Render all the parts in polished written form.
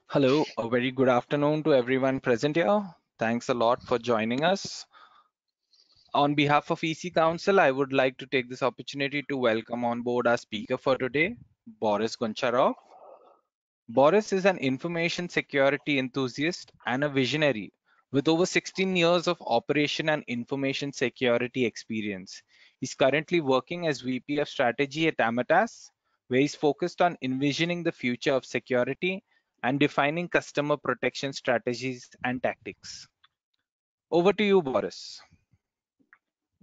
Hello, a very good afternoon to everyone present here. Thanks a lot for joining us. On behalf of EC Council, I would like to take this opportunity to welcome on board our speaker for today, Boris Goncharov. Boris is an information security enthusiast and a visionary with over 16 years of operation and information security experience. He's currently working as VP of Strategy at Amatas, where he's focused on envisioning the future of security and defining customer protection strategies and tactics. Over to you, Boris.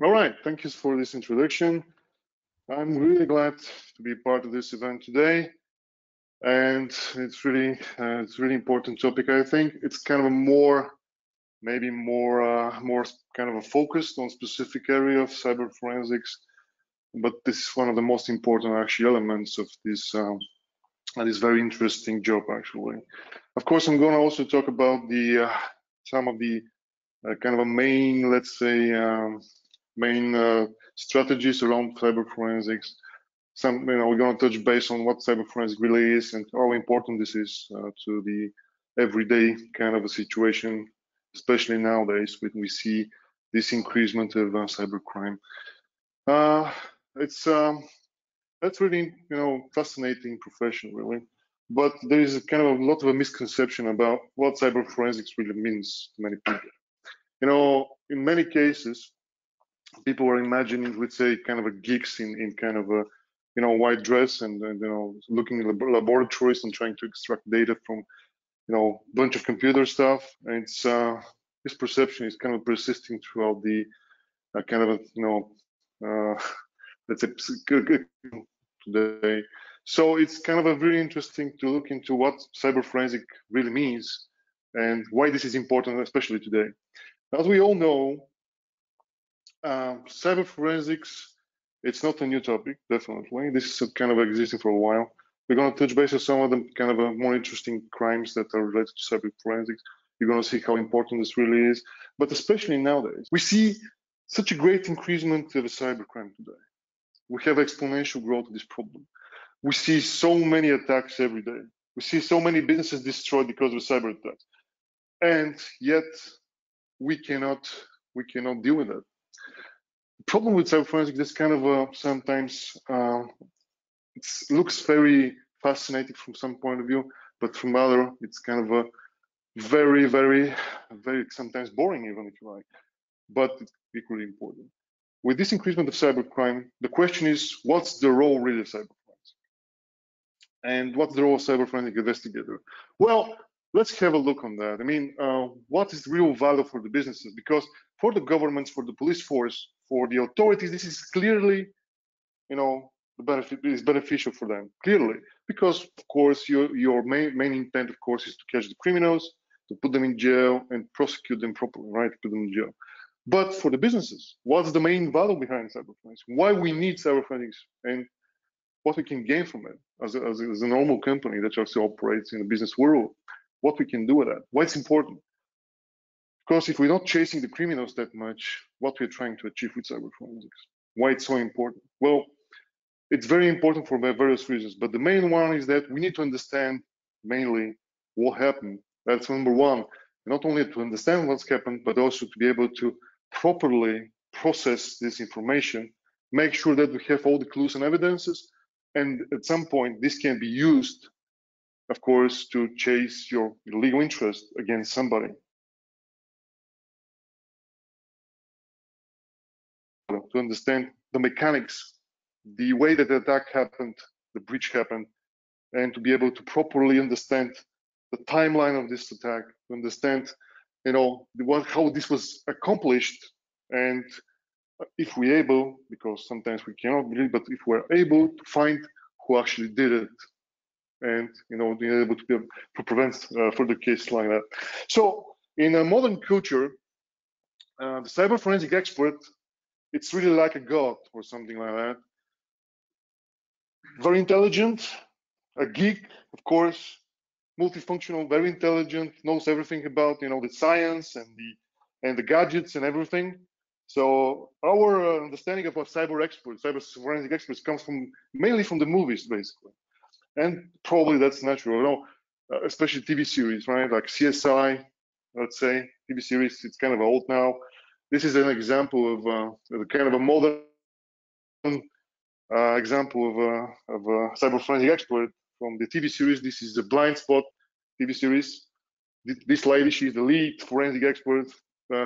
All right, thank you for this introduction. I'm really glad to be part of this event today, and it's really important topic. I think it's kind of a more kind of a focused on specific area of cyber forensics, but this is one of the most important actually elements of this very interesting job actually. Of course, I'm going to also talk about the some of the kind of a main, let's say, main strategies around cyber forensics. We're going to touch base on what cyber forensics really is and how important this is to the everyday kind of a situation, especially nowadays when we see this increasement of cybercrime. That's really fascinating profession really, but there is a kind of a lot of a misconception about what cyber forensics really means to many people. In many cases, people are imagining, let's say, kind of a geeks in kind of a white dress and looking at laboratories and trying to extract data from a bunch of computer stuff. And it's this perception is kind of persisting throughout the kind of let's say today. So it's kind of a very interesting to look into what cyber forensic really means and why this is important, especially today. As we all know, cyber forensics, it's not a new topic, definitely. This is kind of existing for a while. We're going to touch base on some of the kind of more interesting crimes that are related to cyber forensics. You're going to see how important this really is. But especially nowadays, we see such a great increasement of cybercrime today. We have exponential growth of this problem. We see so many attacks every day. We see so many businesses destroyed because of cyber attacks. And yet we cannot deal with that. The problem with cyber forensics is kind of sometimes it looks very fascinating from some point of view, but from other, it's kind of a very sometimes boring, even if you like, but it's equally important. With this increasement of cybercrime, the question is, what's the role really of cyber forensics? And what's the role of cyber forensic investigator? Well, let's have a look on that. I mean, what is the real value for the businesses? Because for the governments, for the police force, for the authorities, this is clearly, the benefit is beneficial for them, clearly. Because, of course, your main intent, of course, is to catch the criminals, to put them in jail and prosecute them properly, right? Put them in jail. But for the businesses, what's the main value behind cyber forensics? Why we need cyber forensics and what we can gain from it as a normal company that actually operates in the business world? What we can do with that? Why it's important? Because if we're not chasing the criminals that much, what we're trying to achieve with cyber forensics? Why it's so important? Well, it's very important for various reasons, but the main one is that we need to understand mainly what happened. That's number one. Not only to understand what's happened, but also to be able to properly process this information, make sure that we have all the clues and evidences, and at some point this can be used, of course, to chase your legal interest against somebody. To understand the mechanics, the way that the attack happened, the breach happened, and to be able to properly understand the timeline of this attack, to understand, how this was accomplished, and if we're able, because sometimes we cannot really, but if we're able to find who actually did it, and being able to prevent further cases like that. So in a modern culture, the cyber forensic expert, it's really like a god or something like that. Very intelligent, a geek, of course, multifunctional, very intelligent, knows everything about the science and the gadgets and everything. So our understanding of what cyber forensic experts comes mainly from the movies, basically, and probably that's natural. especially TV series, right? Like CSI, let's say, TV series. It's kind of old now. This is an example of kind of a modern example of a cyber forensic expert from the TV series. This is the Blind Spot TV series. This lady, she's the lead forensic expert,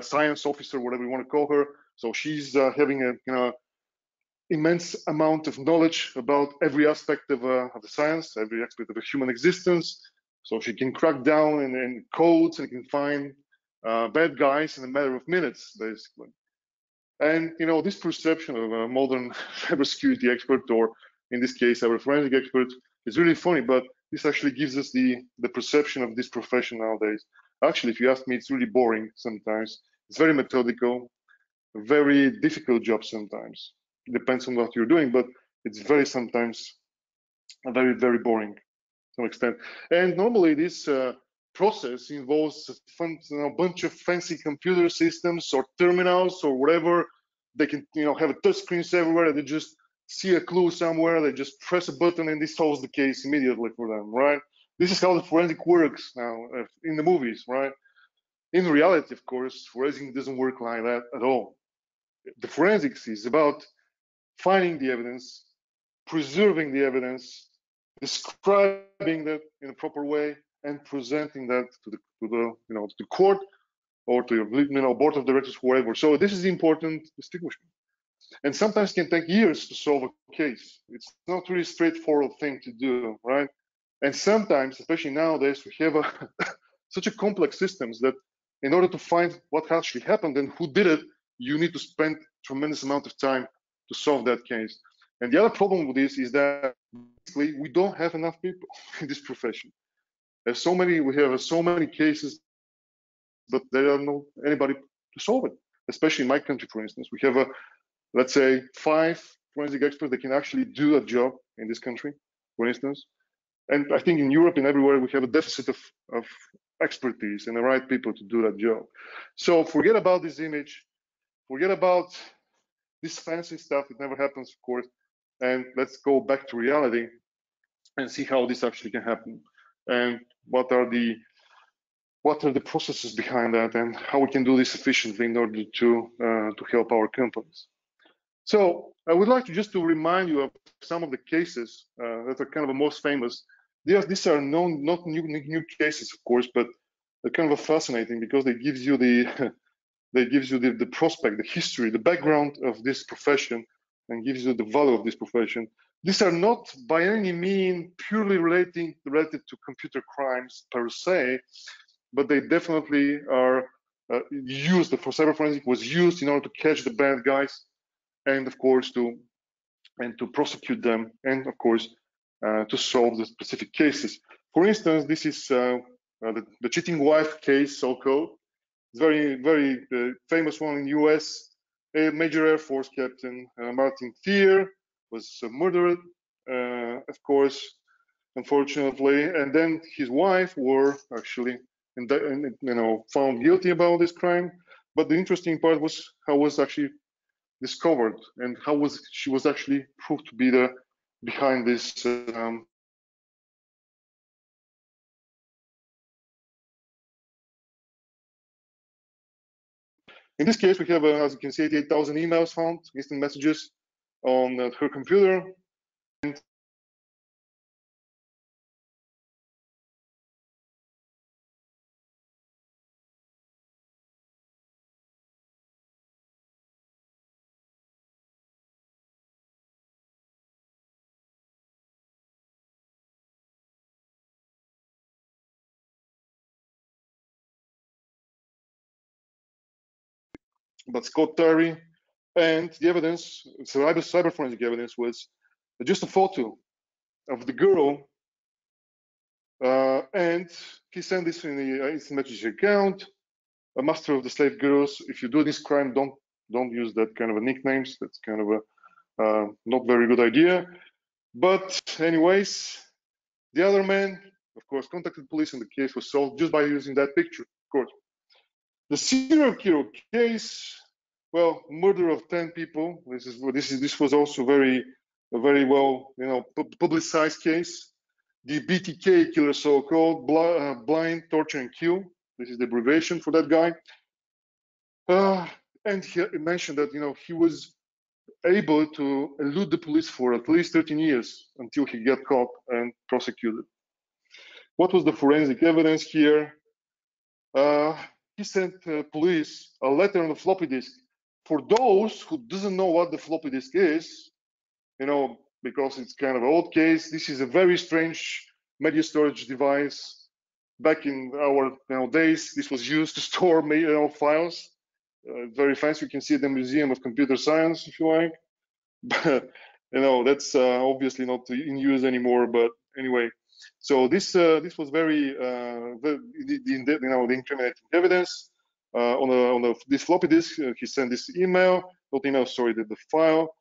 science officer, whatever you want to call her. So she's having a immense amount of knowledge about every aspect of the science, every aspect of the human existence. So she can crack down in codes and can find bad guys in a matter of minutes, basically. And this perception of a modern cybersecurity expert, or in this case, our forensic expert, is really funny. But this actually gives us the perception of this profession nowadays. Actually, if you ask me, it's really boring sometimes. It's very methodical, a very difficult job sometimes. It depends on what you're doing, but it's very sometimes very, very boring to some extent. And normally this process involves a bunch of fancy computer systems or terminals or whatever. They can have a touch screens everywhere. They just see a clue somewhere. They just press a button and this solves the case immediately for them, right? This is how the forensic works now in the movies, right? In reality, of course, forensic doesn't work like that at all. The forensics is about finding the evidence, preserving the evidence, describing that in a proper way, and presenting that to the court or to your board of directors, whoever. So this is the important distinguishment. And sometimes it can take years to solve a case. It's not really straightforward thing to do, right? And sometimes, especially nowadays, we have such a complex systems that in order to find what actually happened and who did it, you need to spend tremendous amount of time to solve that case. And the other problem with this is that basically we don't have enough people in this profession. We have so many cases, but there are no anybody to solve it. Especially in my country, for instance, we have let's say 5 forensic experts that can actually do a job in this country, for instance. And I think in Europe and everywhere we have a deficit of expertise and the right people to do that job. So forget about this image, forget about this fancy stuff. It never happens, of course. And let's go back to reality and see how this actually can happen, and what are the processes behind that, and how we can do this efficiently in order to help our companies. So I would like to remind you of some of the cases that are kind of the most famous. These are not new cases, of course, but they're kind of fascinating because they gives you the prospect, the history, the background of this profession, and gives you the value of this profession. These are not by any means purely related to computer crimes per se, but they definitely are used. For cyber forensic was used in order to catch the bad guys, and of course to prosecute them, and of course to solve the specific cases. For instance, this is the cheating wife case, so-called. It's very famous one in the US. A major Air Force captain, Martin Thier, was murdered, of course, unfortunately, and then his wife were actually found guilty about this crime. But the interesting part was how was actually discovered and how she was actually proved to be behind this. In this case, we have, as you can see, 88,000 emails found, instant messages on her computer. And but Scott Terry, and the evidence, cyber forensic evidence, was just a photo of the girl, and he sent this in the instant message account. A master of the slave girls. If you do this crime, don't use that kind of a nicknames. That's kind of a not very good idea. But anyways, the other man, of course, contacted police, and the case was solved just by using that picture. Of course, the serial killer case. Well, murder of 10 people. This was also a very well publicized case. the BTK killer, so-called blind, torture, and kill. This is the abbreviation for that guy. And he mentioned that he was able to elude the police for at least 13 years until he got caught and prosecuted. What was the forensic evidence here? He sent police a letter on a floppy disk. For those who doesn't know what the floppy disk is, because it's kind of an old case, this is a very strange media storage device. Back in our days, this was used to store files. Very fancy. You can see it in the Museum of Computer Science if you like. But that's obviously not in use anymore. But anyway, so this was very the incriminating evidence on this floppy disk. He sent this email, the file.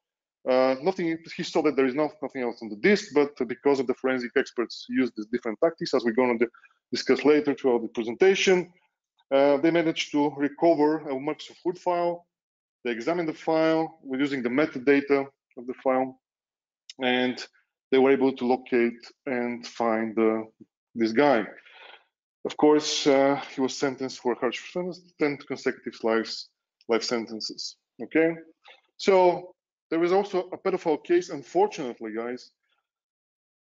Nothing. He saw that there is nothing else on the disk, but because of the forensic experts used these different tactics, as we're going to discuss later throughout the presentation, they managed to recover a Microsoft Word file. They examined the file using the metadata of the file, and they were able to locate and find this guy. Of course, he was sentenced for harsh 10 consecutive life sentences. Okay, so there was also a pedophile case. Unfortunately, guys,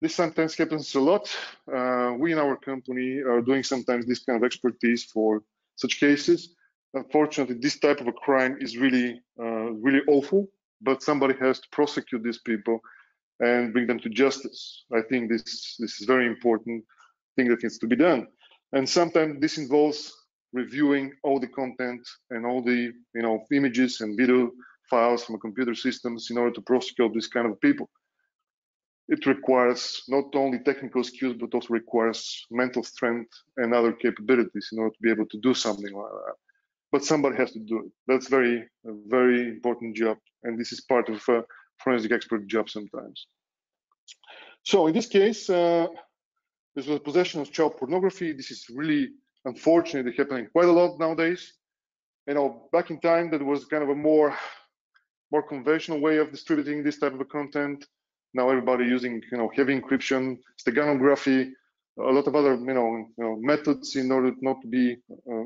this sometimes happens a lot. We in our company are doing sometimes this kind of expertise for such cases. Unfortunately, this type of a crime is really, really awful, but somebody has to prosecute these people and bring them to justice. I think this is a very important thing that needs to be done. And sometimes this involves reviewing all the content and all the images and video files from computer systems in order to prosecute this kind of people. It requires not only technical skills, but also requires mental strength and other capabilities in order to be able to do something like that. But somebody has to do it. That's a very important job. And this is part of a forensic expert job sometimes. So in this case, this was possession of child pornography. This is really unfortunately happening quite a lot nowadays. Back in time, that was kind of a more conventional way of distributing this type of content. Now everybody using heavy encryption, steganography, a lot of other methods in order not to be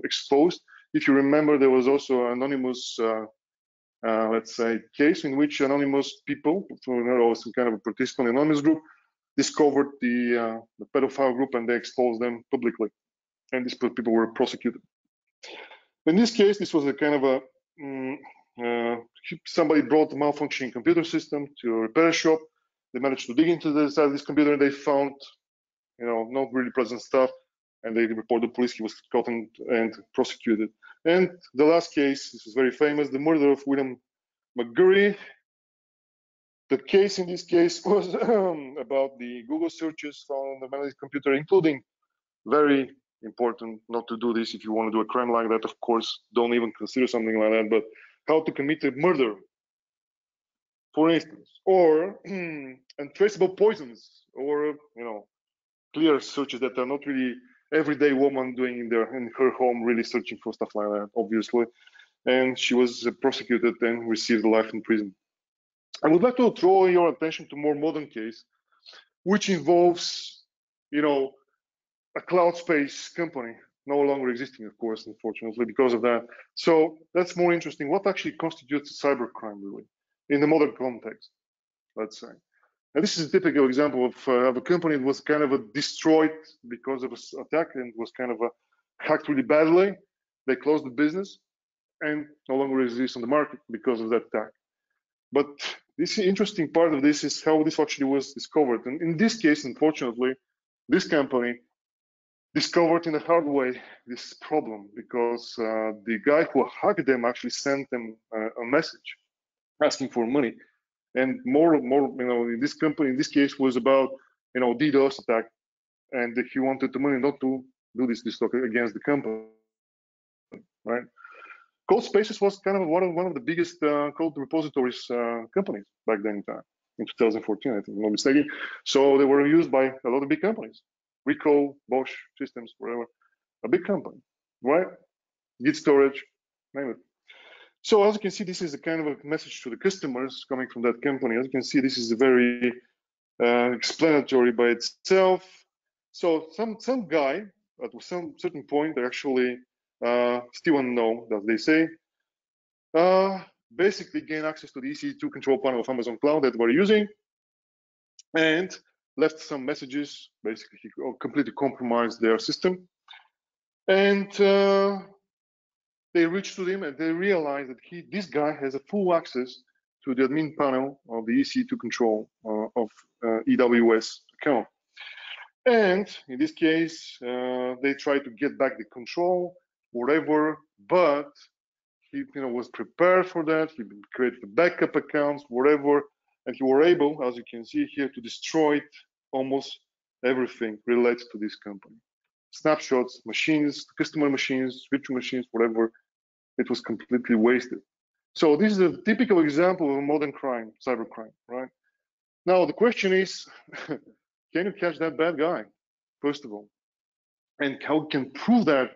exposed. If you remember, there was also anonymous, let's say, case in which anonymous people, some kind of a participant anonymous group, discovered the pedophile group and they exposed them publicly, and these people were prosecuted. In this case, this was a kind of a somebody brought a malfunctioning computer system to a repair shop. They managed to dig into the side of this computer and they found, not really pleasant stuff. And they reported the police. He was caught and prosecuted. And the last case, this is very famous, the murder of William McGurry. The case in this case was about the Google searches found on the computer, including very important not to do this if you want to do a crime like that. Of course, don't even consider something like that. But how to commit a murder, for instance, or untraceable poisons, or clear searches that are not really everyday woman doing in her home, really searching for stuff like that, obviously. And she was prosecuted and received life in prison. I would like to draw your attention to a more modern case, which involves, a cloud space company no longer existing, of course, unfortunately, because of that. So that's more interesting. What actually constitutes a cybercrime, really, in the modern context, let's say? And this is a typical example of a company that was kind of destroyed because of an attack and was kind of hacked really badly. They closed the business and no longer exists on the market because of that attack. But this interesting part of this is how this actually was discovered. And in this case, unfortunately, this company discovered in a hard way this problem because the guy who hacked them actually sent them a message asking for money. And more, in this company, in this case, was about, DDoS attack, and he wanted the money not to do this against the company, right? CodeSpaces was kind of one of the biggest code repositories companies back then in 2014, I think, if I'm not mistaken. So they were used by a lot of big companies, Ricoh, Bosch Systems, whatever, a big company, right? Git storage, name it. So as you can see, this is a kind of a message to the customers coming from that company. As you can see, this is a very explanatory by itself. So some guy at some certain point, they actually still unknown, as they say, basically gain access to the EC2 control panel of Amazon Cloud that we're using, and left some messages. Basically, he completely compromised their system, and they reached to him and they realized that this guy has a full access to the admin panel of the EC2 control of EWS account. And in this case, they tried to get back the control, whatever, but he was prepared for that. He created backup accounts, whatever, and he were able, as you can see here, to destroy almost everything related to this company. Snapshots, machines, customer machines, virtual machines, whatever. It was completely wasted. So this is a typical example of a modern crime, cybercrime, right? Now the question is, can you catch that bad guy, first of all? And how can prove that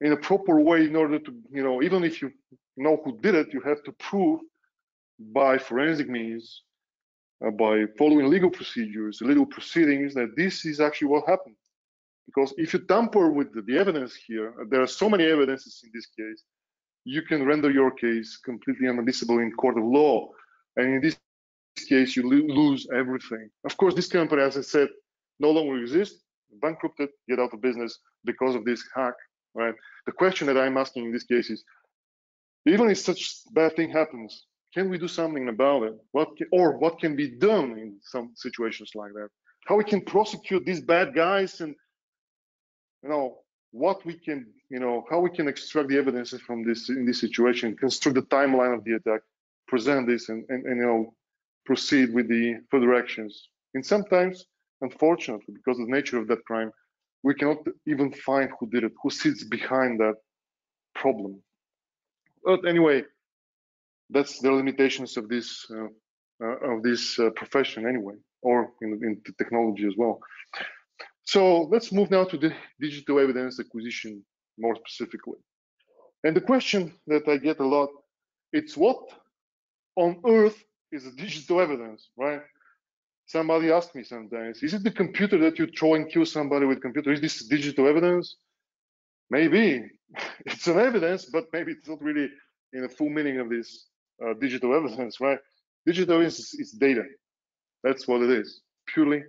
in a proper way in order to, even if you know who did it, you have to prove by forensic means, by following legal procedures, legal proceedings, that this is actually what happened. Because if you tamper with the evidence here, there are so many evidences in this case, you can render your case completely unadmissible in court of law. And in this case, you lose everything. Of course, this company, as I said, no longer exists, bankrupted, get out of business because of this hack, right? The question that I'm asking in this case is, even if such bad thing happens, can we do something about it? What can be done in some situations like that? How we can prosecute these bad guys, and what we can, how we can extract the evidence from this in this situation, construct the timeline of the attack, present this, and proceed with the further actions. And sometimes, unfortunately, because of the nature of that crime, we cannot even find who did it, who sits behind that problem. But anyway, that's the limitations of this profession anyway, or in technology as well. So let's move now to the digital evidence acquisition more specifically. And the question that I get a lot, it's what on earth is a digital evidence, right? Somebody asked me sometimes, is it the computer that you throw and kill somebody with computer? Is this digital evidence? Maybe it's an evidence, but maybe it's not really in the full meaning of this digital evidence, right? Digital evidence is data. That's what it is, purely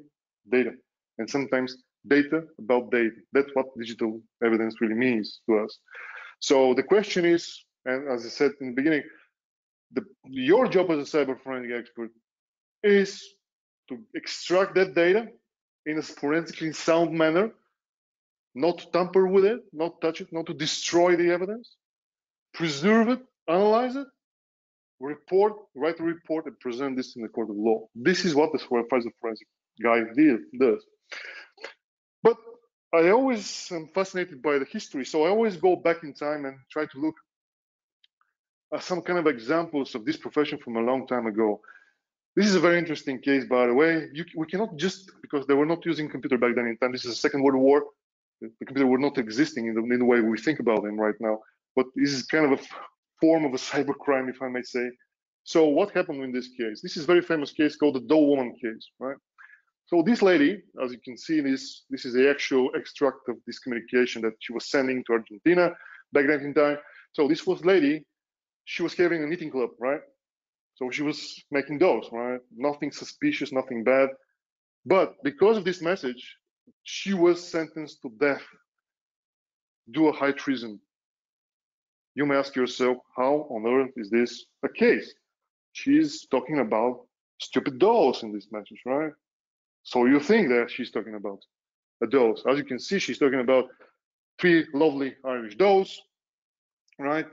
data. And sometimes data about data. That's what digital evidence really means to us. So the question is, and as I said in the beginning, your job as a cyber forensic expert is to extract that data in a forensically sound manner, not to tamper with it, not touch it, not to destroy the evidence, preserve it, analyze it, write a report, and present this in the court of law. This is what the forensic guy does. But I always am fascinated by the history, so I always go back in time and try to look at some kind of examples of this profession from a long time ago. This is a very interesting case, by the way. We cannot just, because they were not using computer back then in time, this is the Second World War, the computer were not existing in the way we think about them right now. But this is kind of a form of a cyber crime, if I may say. So what happened in this case? This is a very famous case called the Doe Woman case, right? So this lady, as you can see, this is the actual extract of this communication that she was sending to Argentina back then in time. So this was lady, she was having a knitting club, right? So she was making those, right? Nothing suspicious, nothing bad. But because of this message, she was sentenced to death, due to high treason. You may ask yourself, how on earth is this a case? She's talking about stupid dolls in this message, right? So you think that she's talking about a dolls. As you can see, she's talking about 3 lovely Irish dolls, right?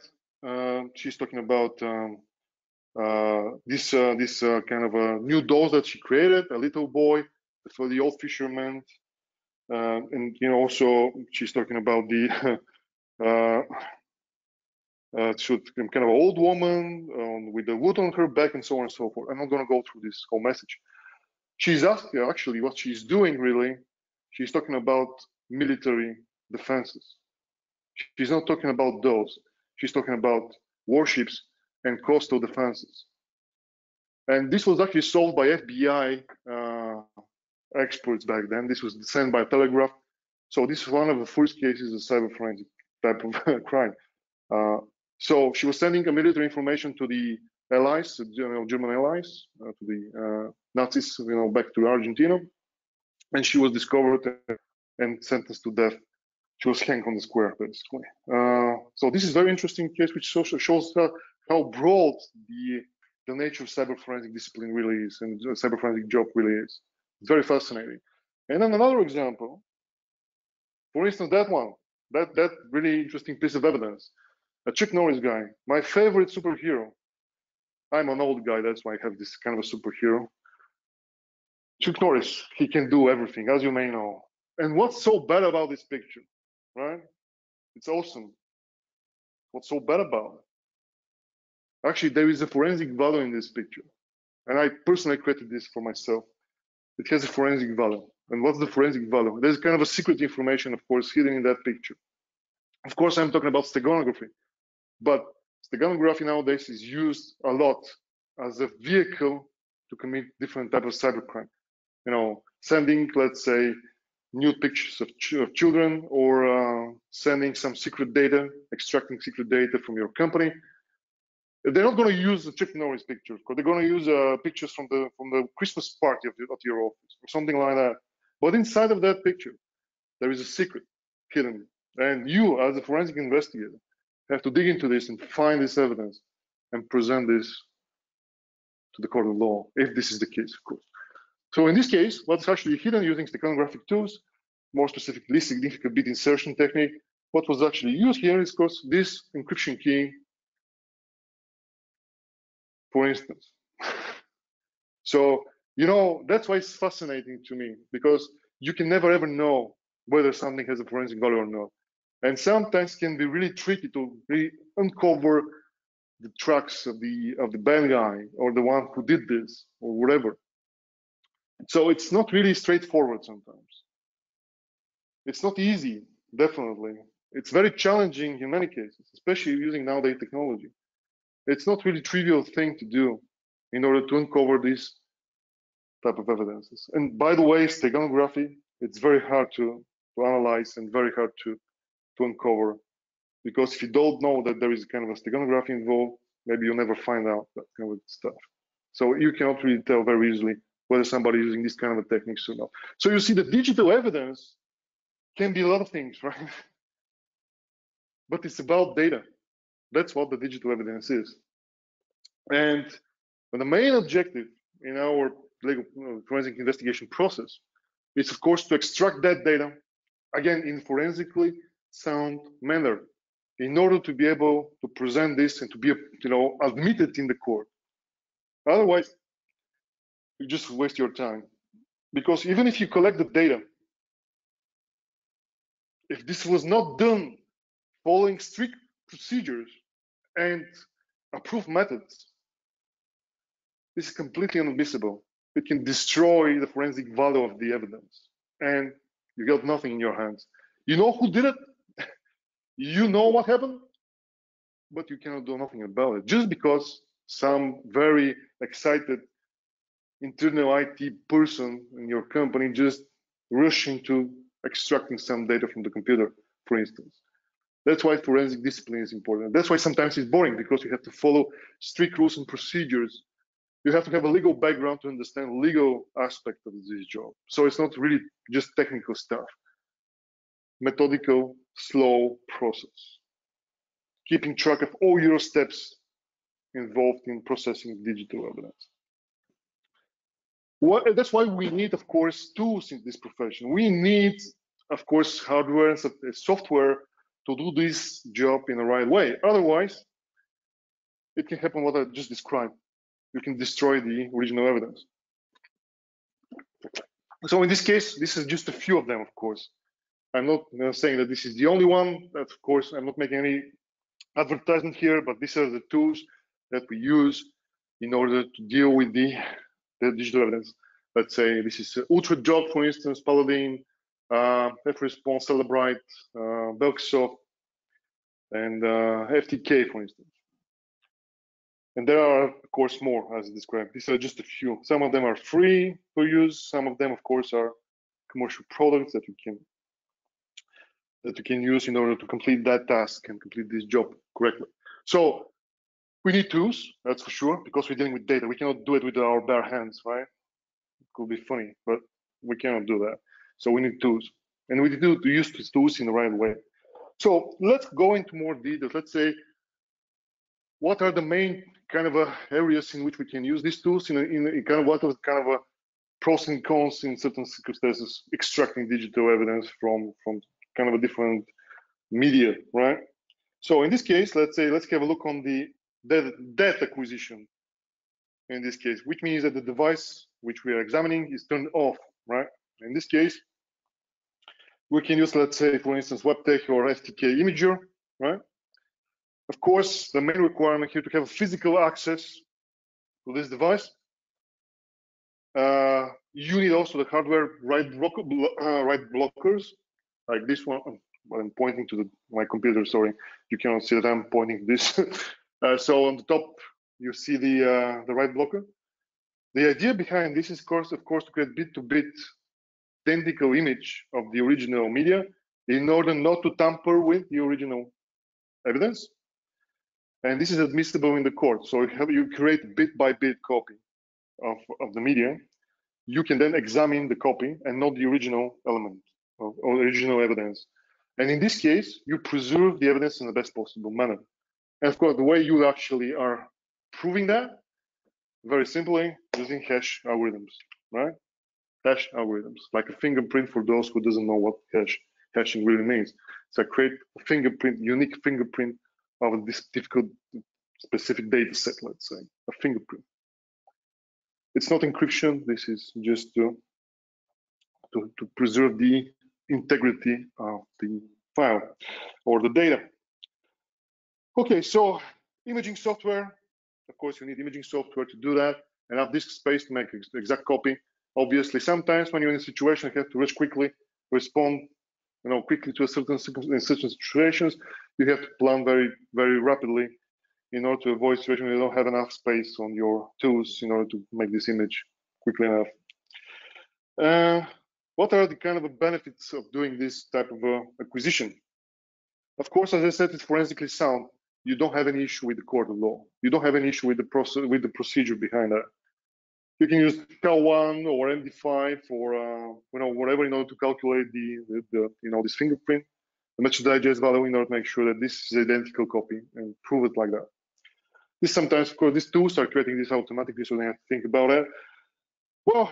She's talking about this kind of a new dolls that she created, a little boy for the old fisherman, and also she's talking about the kind of old woman with the wood on her back and so on and so forth. I'm not going to go through this whole message. She's asking, actually, what she's doing really, she's talking about military defenses. She's not talking about those. She's talking about warships and coastal defenses. And this was actually solved by FBI experts back then. This was sent by telegraph. So this is one of the first cases of cyber forensic type of crime. So she was sending military information to the allies, German allies, to the Nazis, back to Argentina, and she was discovered and sentenced to death. She was hanged on the square, basically. So this is a very interesting case, which shows how broad the nature of cyber forensic discipline really is, and cyber forensic job really is. It's very fascinating. And then another example, for instance, that really interesting piece of evidence, a Chuck Norris guy, my favorite superhero. I'm an old guy, that's why I have this kind of a superhero. Chuck Norris, he can do everything, as you may know. And what's so bad about this picture, right? It's awesome. What's so bad about it? Actually, there is a forensic value in this picture. And I personally created this for myself. It has a forensic value. And what's the forensic value? There's kind of a secret information, of course, hidden in that picture. Of course, I'm talking about steganography. But steganography nowadays is used a lot as a vehicle to commit different types of cybercrime. Sending, let's say, nude pictures of children, or sending some secret data, extracting secret data from your company. They're not going to use the Chuck Norris picture, because they're going to use pictures from the Christmas party at your office, or something like that. But inside of that picture, there is a secret hidden, and you, as a forensic investigator, have to dig into this and find this evidence and present this to the court of law, if this is the case, of course. So in this case, what's actually hidden using steganographic tools, more specifically significant bit insertion technique, what was actually used here is, of course, this encryption key, for instance. So, that's why it's fascinating to me, because you can never ever know whether something has a forensic value or not. And sometimes it can be really tricky to really uncover the tracks of the bad guy, or the one who did this, or whatever. So it's not really straightforward sometimes. It's not easy, definitely. It's very challenging in many cases, especially using nowadays technology. It's not really trivial thing to do in order to uncover these type of evidences. And by the way, steganography, it's very hard to analyze and very hard to uncover, because if you don't know that there is kind of a steganography involved, maybe you'll never find out that kind of stuff. So you cannot really tell very easily whether somebody is using this kind of a techniques or not. So you see, the digital evidence can be a lot of things, right? But it's about data. That's what the digital evidence is. And the main objective in our legal forensic investigation process is, of course, to extract that data, again, in forensically sound manner, in order to be able to present this and to be, admitted in the court. Otherwise, you just waste your time. Because even if you collect the data, if this was not done following strict procedures and approved methods, this is completely inadmissible. It can destroy the forensic value of the evidence, and you got nothing in your hands. You know who did it, you know what happened, but you cannot do nothing about it, just because some very excited internal IT person in your company just rushed into extracting some data from the computer, for instance. That's why forensic discipline is important. That's why sometimes it's boring, because you have to follow strict rules and procedures. You have to have a legal background to understand legal aspect of this job. So it's not really just technical stuff. Methodical, slow process. Keeping track of all your steps involved in processing digital evidence. That's why we need, of course, tools in this profession. We need, of course, hardware and software to do this job in the right way. Otherwise, it can happen what I just described. You can destroy the original evidence. So in this case, this is just a few of them, of course. I'm not saying that this is the only one. That, of course, I'm not making any advertisement here, but these are the tools that we use in order to deal with the digital evidence. Let's say this is UltraJog, for instance, Paladin, FResponse, Cellebrite, Belksoft, and FTK, for instance. And there are, of course, more as described. These are just a few. Some of them are free to use. Some of them, of course, are commercial products that you can use in order to complete that task and complete this job correctly. So we need tools, that's for sure, because we're dealing with data. We cannot do it with our bare hands, right? It could be funny, but we cannot do that. So we need tools, and we need to use these tools in the right way. So let's go into more details. Let's say, what are the main kind of areas in which we can use these tools? In kind of what are kind of a pros and cons in certain circumstances, extracting digital evidence from kind of a different media, right? So in this case, let's have a look on the data acquisition. In this case, which means that the device which we are examining is turned off, right? In this case, we can use, let's say, for instance, WebTech or FTK Imager, right? Of course, the main requirement here to have physical access to this device. You need also the hardware write blockers, like this one. Well, I'm pointing to my computer. Sorry, you cannot see that I'm pointing this. So on the top, you see the write blocker. The idea behind this is, of course, to create bit-to-bit identical image of the original media in order not to tamper with the original evidence. And this is admissible in the court. So you create bit-by-bit copy of the media. You can then examine the copy and not the original element or original evidence. And in this case, you preserve the evidence in the best possible manner. And of course, the way you actually are proving that, very simply, using hash algorithms, right? Hash algorithms, like a fingerprint for those who doesn't know what hashing really means. So create a fingerprint, unique fingerprint of this difficult, specific data set, let's say, a fingerprint. It's not encryption. This is just to preserve the integrity of the file or the data. Okay, so imaging software. Of course, you need imaging software to do that, and have disk space to make the exact copy. Obviously, sometimes when you're in a situation you have to rush quickly, respond, quickly to a certain situations, you have to plan very, very rapidly in order to avoid situation where you don't have enough space on your tools in order to make this image quickly enough. What are the kind of benefits of doing this type of acquisition? Of course, as I said, it's forensically sound. You don't have any issue with the court of law. You don't have any issue with the process, with the procedure behind that. You can use Cal1 or MD5 or whatever in order to calculate this fingerprint, the match digest value in order to make sure that this is identical copy and prove it like that. This sometimes, of course, these tools are creating this automatically, so they have to think about it. Well,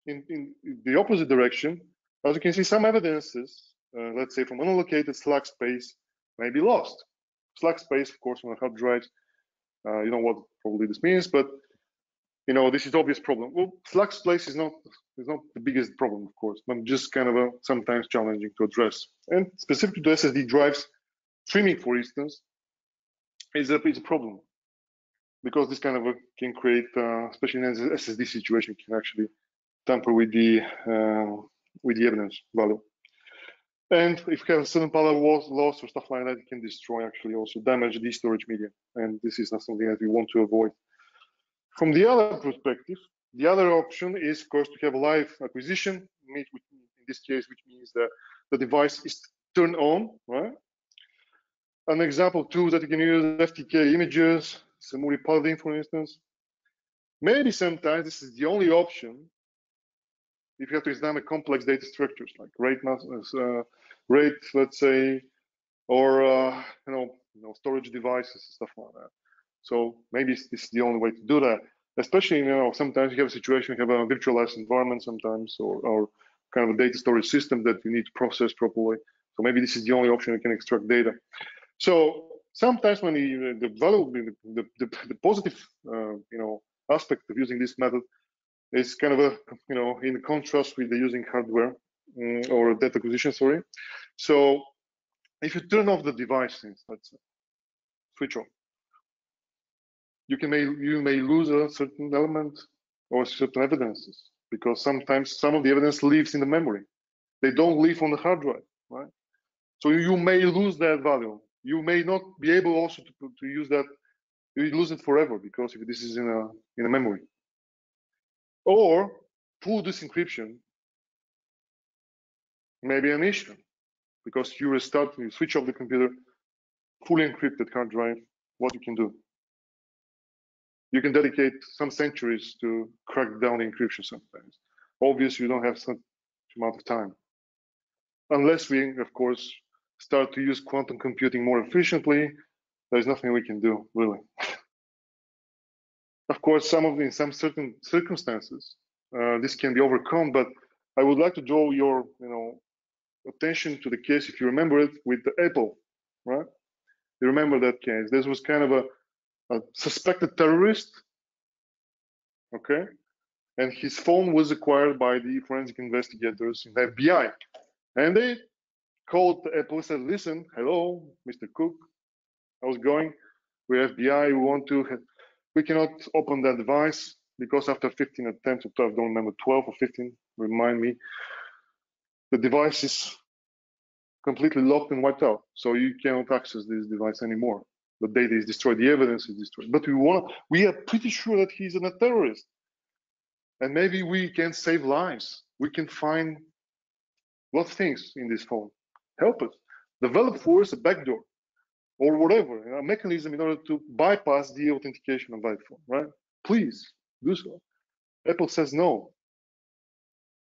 in the opposite direction, as you can see, some evidences, let's say from unallocated slack space, may be lost. Slack space, of course, on a hard drive, you know what probably this means, but this is the obvious problem. Well, slack space is not the biggest problem, of course, but just kind of sometimes challenging to address. And specific to SSD drives, streaming, for instance, is a problem, because this kind of can create, especially in an SSD situation, can actually tamper with the evidence value. And if you have a certain power loss or stuff like that, it can destroy, actually also damage the storage media. And this is not something that we want to avoid. From the other perspective, the other option is, of course, to have a live acquisition, in this case, which means that the device is turned on, right? An example too that you can use FTK images, Samuri Paladin, for instance. Maybe sometimes this is the only option if you have to examine complex data structures like RAID, let's say, or storage devices and stuff like that. So maybe this is the only way to do that. Especially, sometimes you have a situation, you have a virtualized environment sometimes, or kind of a data storage system that you need to process properly. So maybe this is the only option you can extract data. So sometimes when the positive, aspect of using this method is kind of in contrast with the using hardware or data acquisition, sorry. So if you turn off the device, let's say, switch off, you may lose a certain element or certain evidences, because sometimes some of the evidence lives in the memory. They don't live on the hard drive, right? So you may lose that value. You may not be able also to use that you lose it forever because if this is in a memory. Or full disk encryption may be an issue because you restart, you switch off the computer, fully encrypted hard drive. What you can do? You can dedicate some centuries to crack down the encryption sometimes. Obviously, you don't have such amount of time. Unless we, of course, start to use quantum computing more efficiently, there's nothing we can do, really. Of course, in some certain circumstances, this can be overcome, but I would like to draw your attention to the case, if you remember it, with the Apple, right? You remember that case? This was kind of a suspected terrorist, okay? And his phone was acquired by the forensic investigators in the FBI. And they called Apple and said, listen, hello, Mr. Cook, how's it going? We're FBI, we cannot open that device because after 15 attempts, or 12, I don't remember, 12 or 15, remind me, the device is completely locked and wiped out. So you cannot access this device anymore. The data is destroyed, the evidence is destroyed. But we are pretty sure that he's a terrorist. And maybe we can save lives. We can find a lot of things in this phone. Help us. Develop for us a backdoor or whatever, a mechanism in order to bypass the authentication of that phone, right? Please do so. Apple says no.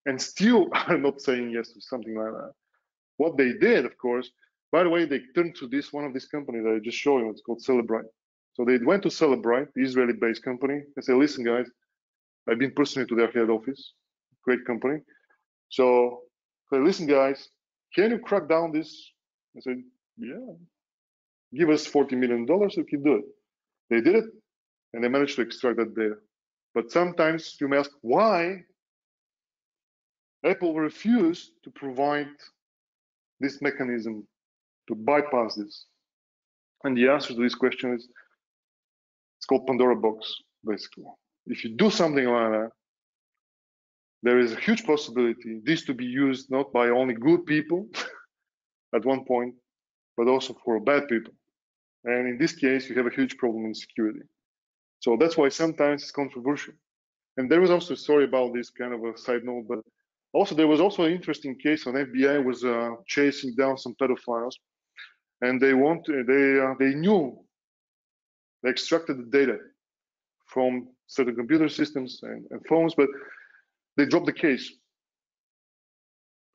And still are not saying yes to something like that. What they did, of course, by the way, they turned to one of these companies that I just showed you, it's called Cellebrite. So they went to Cellebrite, the Israeli-based company, and said, listen, guys, I've been personally to their head office, great company. So, listen, guys, can you crack down this? I said, yeah, give us $40 million, we can do it. They did it, and they managed to extract that data. But sometimes you may ask, why Apple refused to provide this mechanism to bypass this? And the answer to this question is, it's called Pandora box, basically. If you do something like that, there is a huge possibility this to be used not by only good people at one point, but also for bad people. And in this case, you have a huge problem in security. So that's why sometimes it's controversial. And there was also a story about this, kind of a side note, but also there was also an interesting case. An FBI was chasing down some pedophiles, and they knew they extracted the data from certain computer systems and phones, but they dropped the case.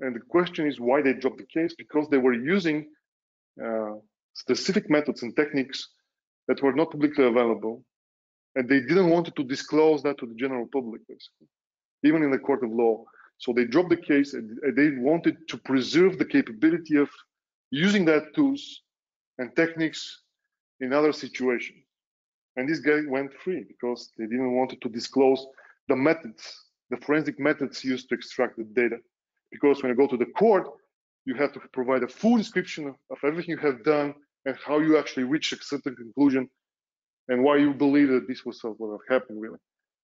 And the question is why they dropped the case? Because they were using specific methods and techniques that were not publicly available, and they didn't want to disclose that to the general public, basically, even in the court of law. So they dropped the case, and they wanted to preserve the capability of using that tools and techniques in other situations. And this guy went free because they didn't want to disclose the methods, the forensic methods used to extract the data. Because when you go to the court, you have to provide a full description of everything you have done and how you actually reach a certain conclusion and why you believe that this was what happened, really.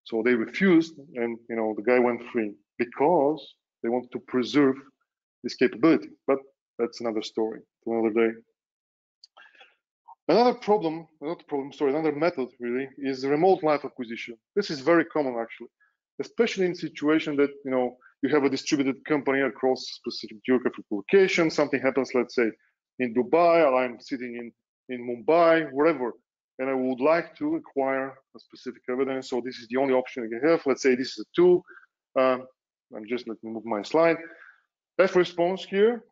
So they refused, and the guy went free because they wanted to preserve this capability. But that's another story for another day. Another method really is remote live acquisition. This is very common actually, especially in situation that you have a distributed company across specific geographical location. Something happens, let's say in Dubai, or I'm sitting in Mumbai, wherever, and I would like to acquire a specific evidence. So this is the only option I can have. Let's say this is a tool. Let me move my slide. F-response here.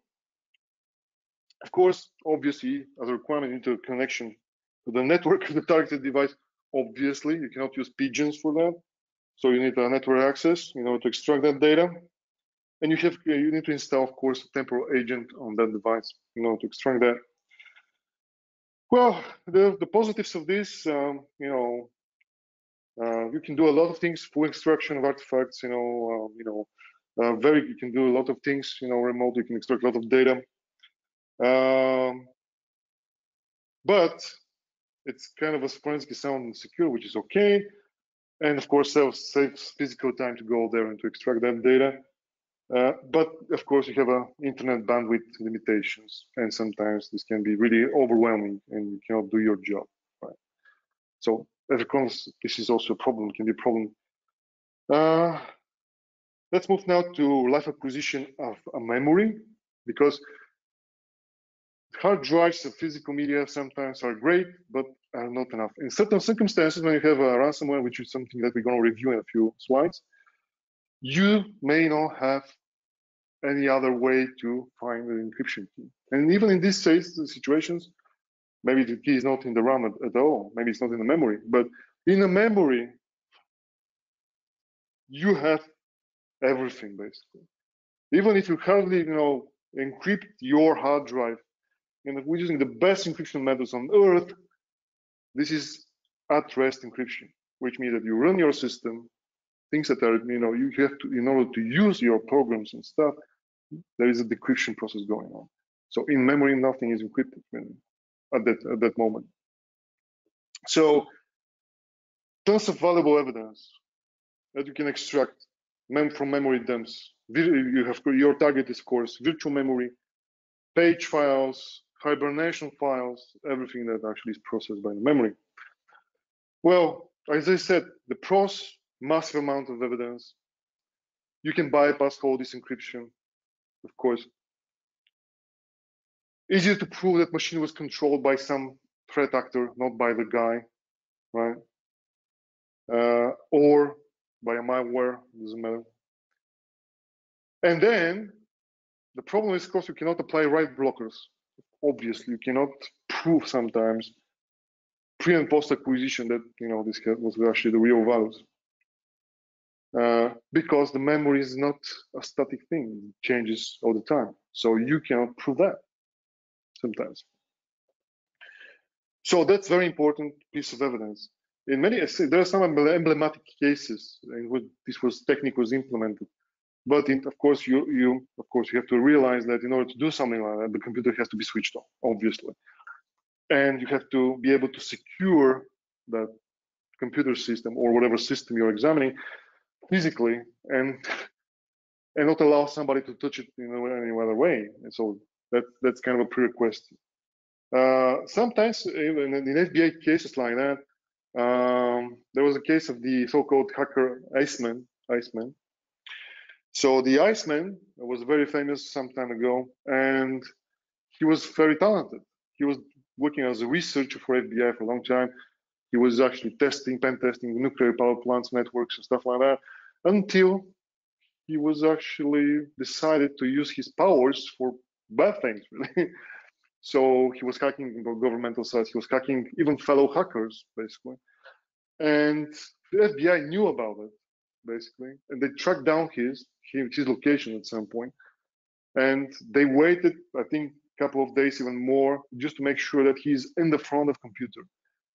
Of course, obviously, as a requirement, into connection to the network of the targeted device. Obviously, you cannot use pigeons for that. So you need a network access, to extract that data. And you need to install, of course, a temporal agent on that device, to extract that. Well, the positives of this, you can do a lot of things, full extraction of artifacts, you can do a lot of things, remote, you can extract a lot of data. But it's kind of a forensically sound and secure, which is okay. And of course, saves physical time to go there and to extract that data. But of course, you have internet bandwidth limitations, and sometimes this can be really overwhelming, and you cannot do your job. Right? So as a consequence, this is also a problem, can be a problem. Let's move now to live acquisition of a memory, because hard drives of physical media sometimes are great, but are not enough. In certain circumstances, when you have a ransomware, which is something that we're going to review in a few slides, you may not have any other way to find the encryption key. And even in these situations, maybe the key is not in the RAM at all. Maybe it's not in the memory. But in the memory, you have everything, basically. Even if you hardly, encrypt your hard drive, we're using the best encryption methods on earth, this is at-rest encryption, which means that you run your system, things that are, you have to, in order to use your programs and stuff, there is a decryption process going on. So in memory, nothing is encrypted at that moment. So tons of valuable evidence that you can extract from memory dumps. You have your target is, of course, virtual memory, page files, hibernation files, everything that actually is processed by the memory. Well, as I said, the pros, massive amount of evidence. You can bypass all this encryption, of course. Easier to prove that machine was controlled by some threat actor, not by the guy, right? Or by a malware, doesn't matter. And then the problem is, of course, you cannot apply write blockers. Obviously, you cannot prove sometimes pre and post acquisition that this was actually the real values, because the memory is not a static thing; it changes all the time. So you cannot prove that sometimes. So that's very important piece of evidence. In many, there are some emblematic cases in which this technique was implemented. But of course, you have to realize that in order to do something like that, the computer has to be switched on, obviously, and you have to be able to secure that computer system or whatever system you're examining physically, and not allow somebody to touch it in any other way. And so that's kind of a prerequisite. Sometimes, even in FBI cases like that, there was a case of the so-called hacker Iceman. So the Iceman was very famous some time ago, and he was very talented. He was working as a researcher for FBI for a long time. He was actually pen testing nuclear power plants, networks, and stuff like that, until he was actually decided to use his powers for bad things, really. So he was hacking governmental sites. He was hacking even fellow hackers, basically. And the FBI knew about it, basically, and they tracked down his location at some point. And they waited, I think, a couple of days, even more, just to make sure that he's in the front of the computer.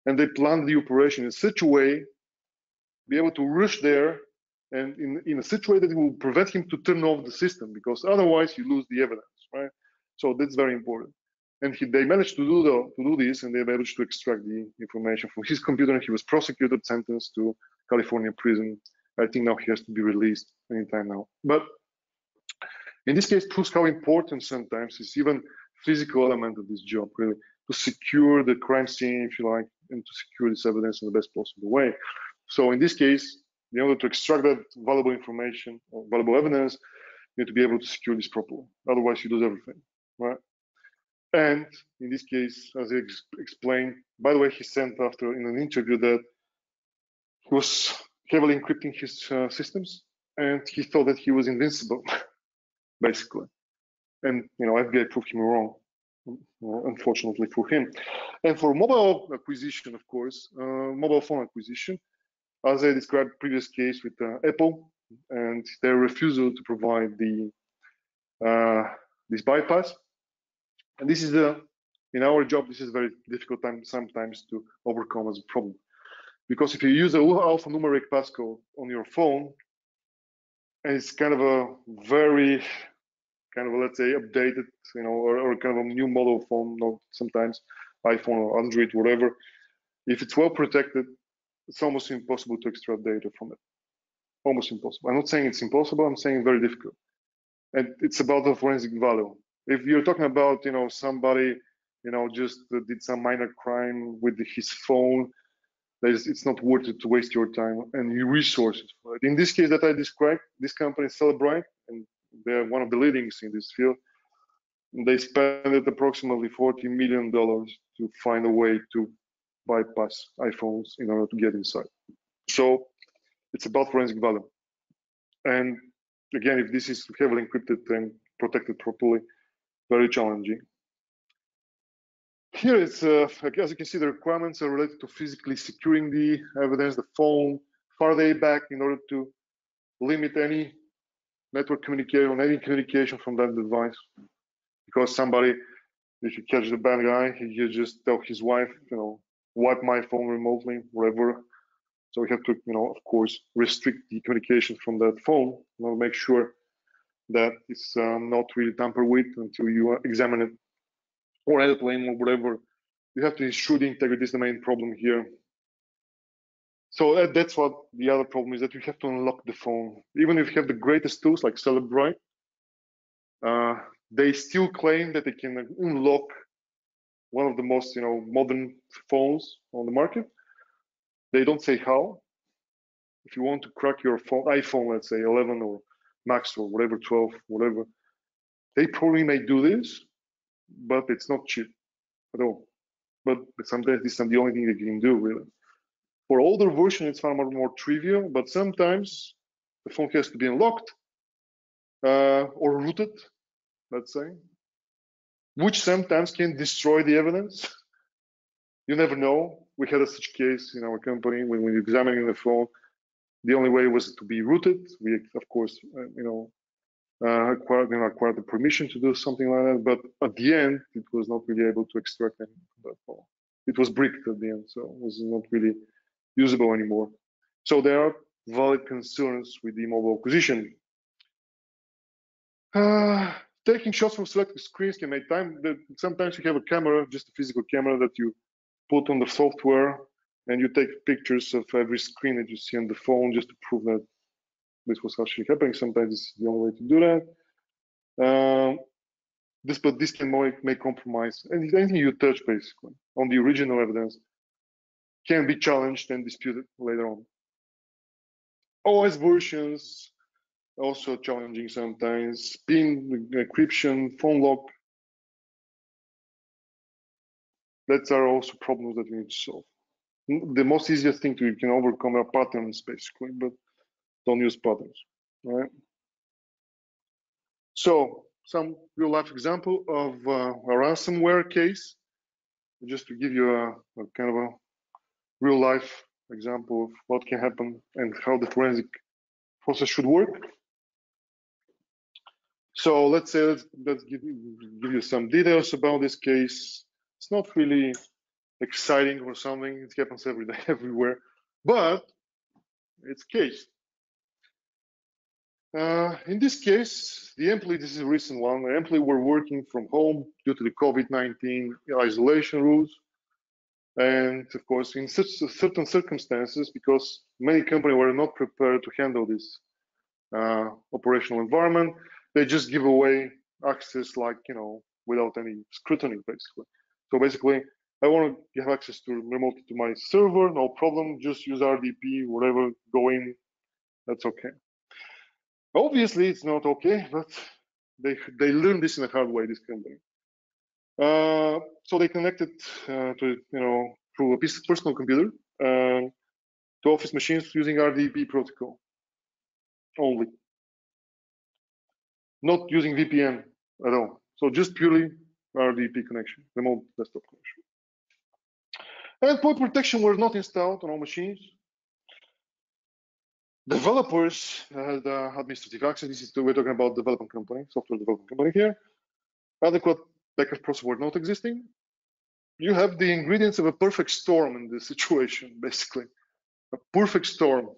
And they planned the operation in such a way, be able to rush there, and in such a way that it will prevent him to turn off the system, because otherwise you lose the evidence, right? So that's very important. And they managed to do this, and they managed to extract the information from his computer. And he was prosecuted, sentenced to California prison. I think now he has to be released anytime now. But in this case, proves how important sometimes is even physical element of this job, really, to secure the crime scene, if you like, and to secure this evidence in the best possible way. So in this case, in order to extract that valuable information or valuable evidence, you need to be able to secure this properly. Otherwise, you lose everything, right? And in this case, as I explained, by the way, he said after in an interview that he was heavily encrypting his systems, and he thought that he was invincible, basically. And FBI proved him wrong, unfortunately for him. And for mobile acquisition, of course, mobile phone acquisition, as I described previous case with Apple and their refusal to provide this bypass. And this is in our job, this is very difficult sometimes to overcome as a problem. Because if you use a alphanumeric passcode on your phone, and it's kind of a very let's say updated, or kind of a new model phone, sometimes iPhone or Android, whatever, if it's well protected, it's almost impossible to extract data from it. Almost impossible. I'm not saying it's impossible, I'm saying very difficult. And it's about the forensic value. If you're talking about, somebody, just did some minor crime with his phone, It's not worth it to waste your time and your resources. But in this case that I described, this company Cellebrite, and they're one of the leadings in this field. They spent approximately $40 million to find a way to bypass iPhones in order to get inside. So it's about forensic value. And again, if this is heavily encrypted and protected properly, very challenging. Here it's, as you can see, the requirements are related to physically securing the evidence, the phone, farther back in order to limit any network communication, any communication from that device. Because somebody, if you catch the bad guy, he just tell his wife, wipe my phone remotely, whatever. So we have to, of course, restrict the communication from that phone. Make sure that it's not really tampered with until you examine it or airplane or whatever. You have to ensure the integrity is the main problem here. So that's what the other problem is, that you have to unlock the phone. Even if you have the greatest tools like Cellebrite, they still claim that they can unlock one of the most modern phones on the market. They don't say how. If you want to crack your phone, iPhone, let's say 11 or Max or whatever, 12, whatever, they probably may do this, but it's not cheap at all. But sometimes this is not the only thing that you can do, really. For older version, it's far more trivial, but sometimes the phone has to be unlocked or rooted, let's say, which sometimes can destroy the evidence. You never know. We had such case in our company when we were examining the phone. The only way was to be rooted. We, of course, acquired the permission to do something like that. But at the end, it was not really able to extract anything from that phone. It was bricked at the end, so it was not really usable anymore. So there are valid concerns with the mobile acquisition. Taking shots from selected screens can make time. Sometimes you have a camera, just a physical camera that you put on the software, and you take pictures of every screen that you see on the phone just to prove that this was actually happening. Sometimes it's the only way to do that. But this can make compromise. And anything you touch, basically, on the original evidence can be challenged and disputed later on. OS versions, also challenging sometimes. PIN encryption, phone lock. That are also problems that we need to solve. The most easiest thing you can overcome are patterns, basically, but don't use patterns, right? So some real life example of a ransomware case, just to give you a kind of a real life example of what can happen and how the forensic process should work. So let's say, let's give you some details about this case. It's not really exciting or something. It happens every day, everywhere, but it's case. In this case, the employee, this is a recent one, the employee were working from home due to the COVID-19 isolation rules. And of course, in certain circumstances, because many companies were not prepared to handle this operational environment, they just give away access, like, without any scrutiny, basically. So basically, I want to have access to remotely to my server, no problem, just use RDP, whatever, go in, that's okay. Obviously, it's not okay, but they learned this in a hard way, this company. So they connected to, through a personal computer to office machines using RDP protocol only, not using VPN at all. So just purely RDP connection, remote desktop connection. Endpoint protection was not installed on all machines. Developers had administrative access. We're talking about development company, software development company here. Adequate backup process were not existing. You have the ingredients of a perfect storm in this situation, basically. A perfect storm.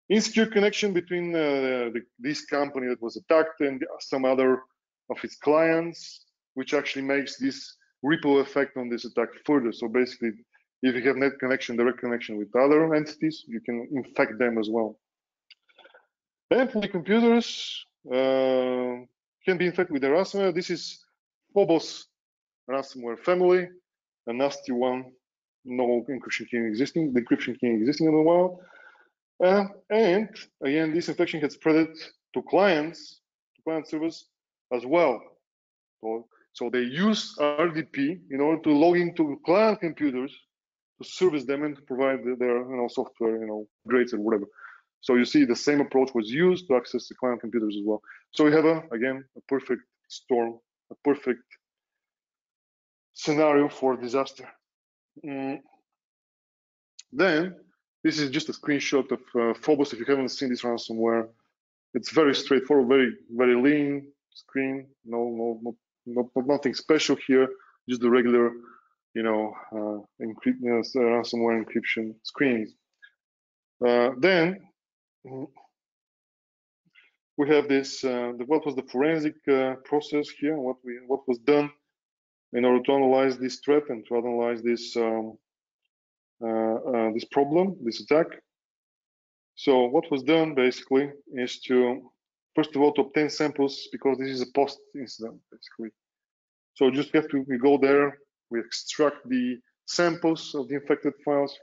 Insecure connection between this company that was attacked and some other of its clients, which actually makes this ripple effect on this attack further. So basically, if you have net connection, direct connection with other entities, you can infect them as well. Employee computers can be infected with the ransomware. This is Phobos ransomware family, a nasty one no encryption key existing, the encryption key existing in the wild. And again, this infection had spread to client servers as well. So they use RDP in order to log into client computers to service them and to provide their software grades and whatever. So you see the same approach was used to access the client computers as well. So we have again a perfect storm, a perfect scenario for disaster. Then this is just a screenshot of Phobos. If you haven't seen this ransomware, it's very straightforward, very lean screen. Nothing special here. Just the regular, ransomware encryption screens. Then we have this. What was the forensic process here? What was done in order to analyze this threat and to analyze this this problem, this attack? So what was done basically is to, first of all, to obtain samples, because this is a post incident basically. So just have to, we go there, we extract the samples of the infected files,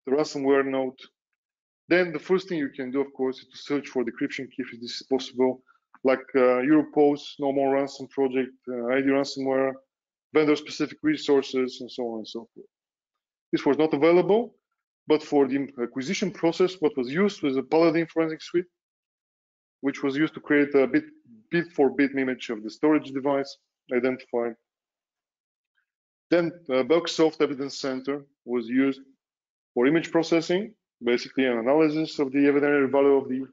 the ransomware node. Then the first thing you can do, of course, is to search for decryption key if this is possible, like Europos, No More Ransom Project, ID ransomware, vendor-specific resources, and so on and so forth. This was not available, but for the acquisition process, what was used was a Paladin forensic suite, which was used to create a bit-for-bit image of the storage device identified. Then Bugsoft Evidence Center was used for image processing, basically an analysis of the evidentiary value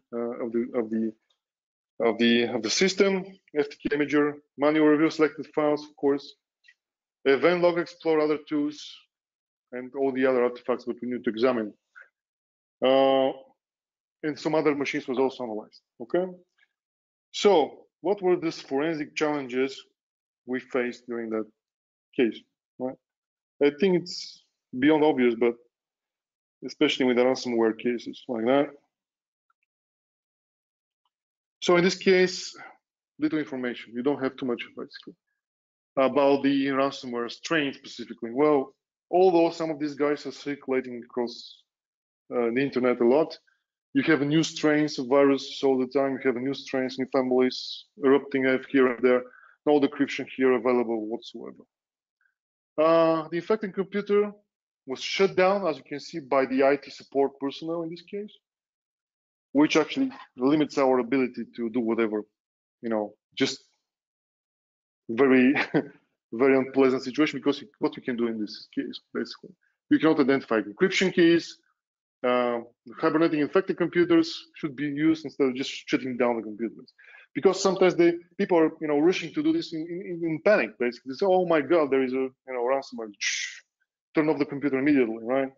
of the system, FTK Imager, manual review selected files, of course, Event Log Explorer, other tools, and all the other artifacts that we need to examine. And some other machines was also analyzed. Okay. So what were these forensic challenges we faced during that case? Right. I think it's beyond obvious, but especially with the ransomware cases like that. So in this case, little information. You don't have too much basically about the ransomware strain specifically. Well, although some of these guys are circulating across the internet a lot, you have new strains of viruses all the time. You have new strains, new families erupting here and there. No decryption here available whatsoever. The infected computer was shut down, as you can see, by the IT support personnel in this case, which actually limits our ability to do whatever, just very, very unpleasant situation, because what you can do in this case, basically, you cannot identify encryption keys. Hibernating infected computers should be used instead of just shutting down the computers, because sometimes people are rushing to do this in panic. Basically, they say, "Oh my God, there is a ransomware." Turn off the computer immediately, right?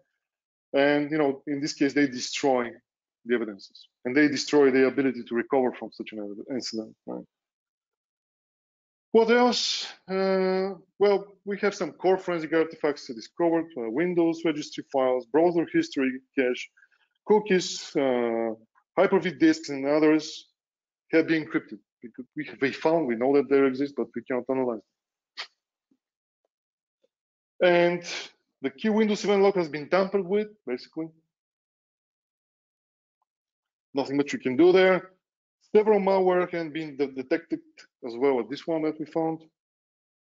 And in this case, they destroy the evidences and they destroy the ability to recover from such an incident, right? What else? Well, we have some core forensic artifacts discovered: Windows registry files, browser history cache, cookies, Hyper-V disks, and others have been encrypted. We know that they exist, but we cannot analyze them. And the key Windows event log has been tampered with, basically. Nothing much you can do there. Several malware can be detected as well as this one that we found,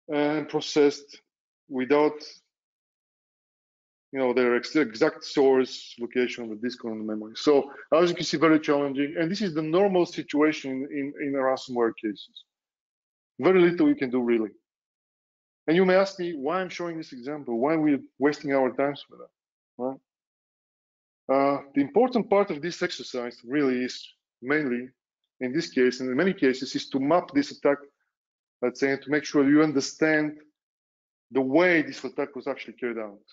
and processed without their exact source location of the disk on the memory. So as you can see, very challenging. And this is the normal situation in ransomware cases. Very little you can do really. And you may ask me why I'm showing this example, why we're wasting our time with that, right? The important part of this exercise really is mainly, in this case, and in many cases, is to map this attack, let's say, and to make sure you understand the way this attack was actually carried out.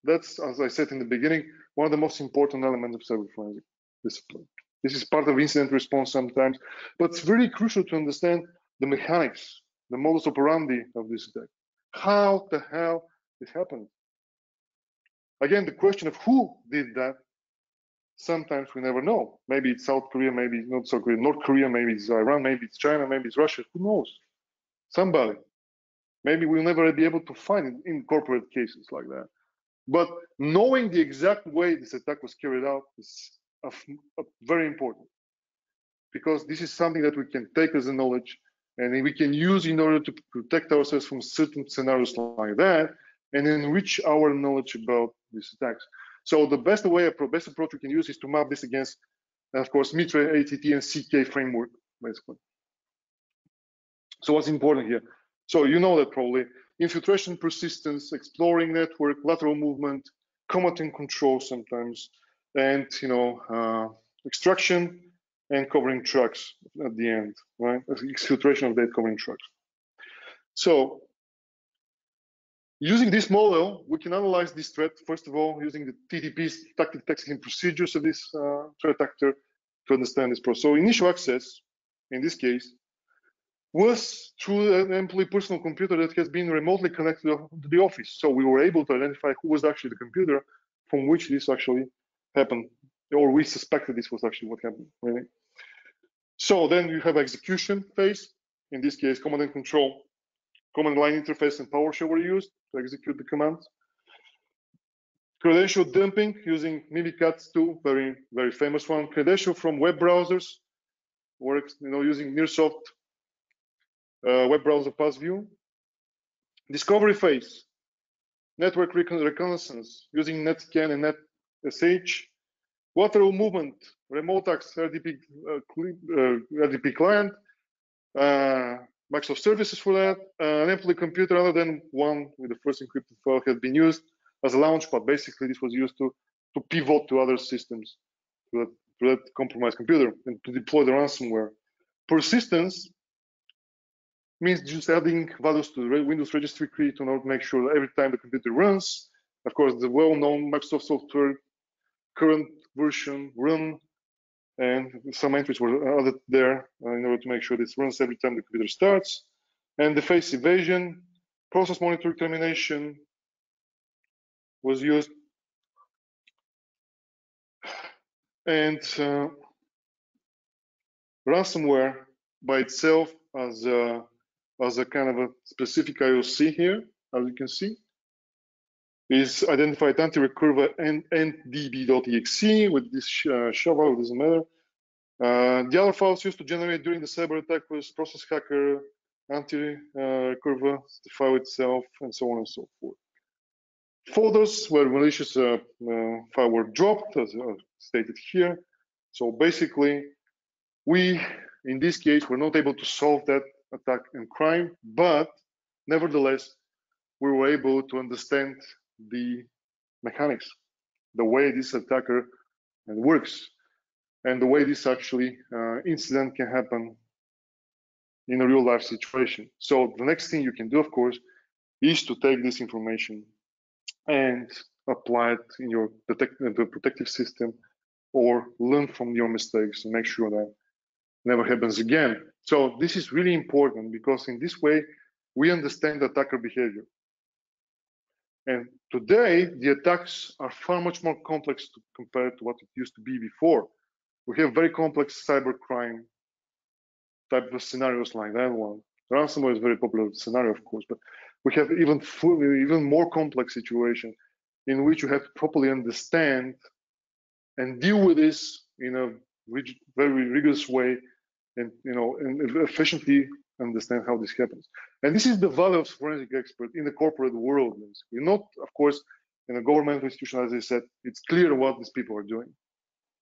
That's, as I said in the beginning, one of the most important elements of cyber forensic discipline. This is part of incident response sometimes, but it's really crucial to understand the mechanics, the modus operandi of this attack. How the hell it happened? Again, the question of who did that, sometimes we never know. Maybe it's South Korea, maybe it's not South Korea, North Korea, maybe it's Iran, maybe it's China, maybe it's Russia, who knows? Somebody. Maybe we'll never be able to find it in corporate cases like that. But knowing the exact way this attack was carried out is very important, because this is something that we can take as a knowledge and we can use in order to protect ourselves from certain scenarios like that and enrich our knowledge about these attacks. So the best approach we can use is to map this against, of course, Mitre, ATT, and CK framework, basically. So what's important here? So you know that probably infiltration, persistence, exploring network, lateral movement, command and control sometimes, and extraction and covering tracks at the end, right? Exfiltration of that covering tracks. So using this model, we can analyze this threat, first of all, using the TTP's tactic, tactics, and procedures of this threat actor to understand this process. So initial access, in this case, was through an employee personal computer that has been remotely connected to the office. So we were able to identify who was actually the computer from which this actually happened, or we suspected this was actually what happened, really. So then you have execution phase. In this case, command and control, command line interface, and PowerShell were used to execute the commands. Credential dumping using Mimikatz2, very, very famous one. Credential from web browsers, works, using Nearsoft web browser pass view. Discovery phase, network reconnaissance using NetScan and NetSH. Lateral movement, remote access RDP client, Microsoft services for that. An employee computer other than one with the first encrypted file had been used as a launchpad. Basically, this was used to pivot to other systems, to that compromised computer, and to deploy the ransomware. Persistence means just adding values to the Windows registry key to not make sure that every time the computer runs, of course, the well-known Microsoft software current version run, and some entries were added there in order to make sure this runs every time the computer starts. And the phase evasion, process monitoring termination was used. And ransomware by itself as a kind of a specific IOC here, as you can see, is identified anti-recurva and db.exe with this shovel, it doesn't matter. The other files used to generate during the cyber attack was process hacker, anti-recurva, the file itself, and so on and so forth. Folders where malicious file were dropped, as stated here. So basically, we, in this case, were not able to solve that attack and crime, but nevertheless, we were able to understand the mechanics, the way this attacker works, and the way this actually incident can happen in a real life situation. So the next thing you can do, of course, is to take this information and apply it in your protective system, or learn from your mistakes and make sure that never happens again. So this is really important, because in this way, we understand attacker behavior. And today, the attacks are far much more complex compared to what it used to be before. We have very complex cybercrime type of scenarios like that one. Ransomware is a very popular scenario, of course, but we have even more complex situation in which you have to properly understand and deal with this in a very rigorous way, and and efficiently understand how this happens. And this is the value of forensic expert in the corporate world. Basically. Not, of course, in a governmental institution, as I said, it's clear what these people are doing.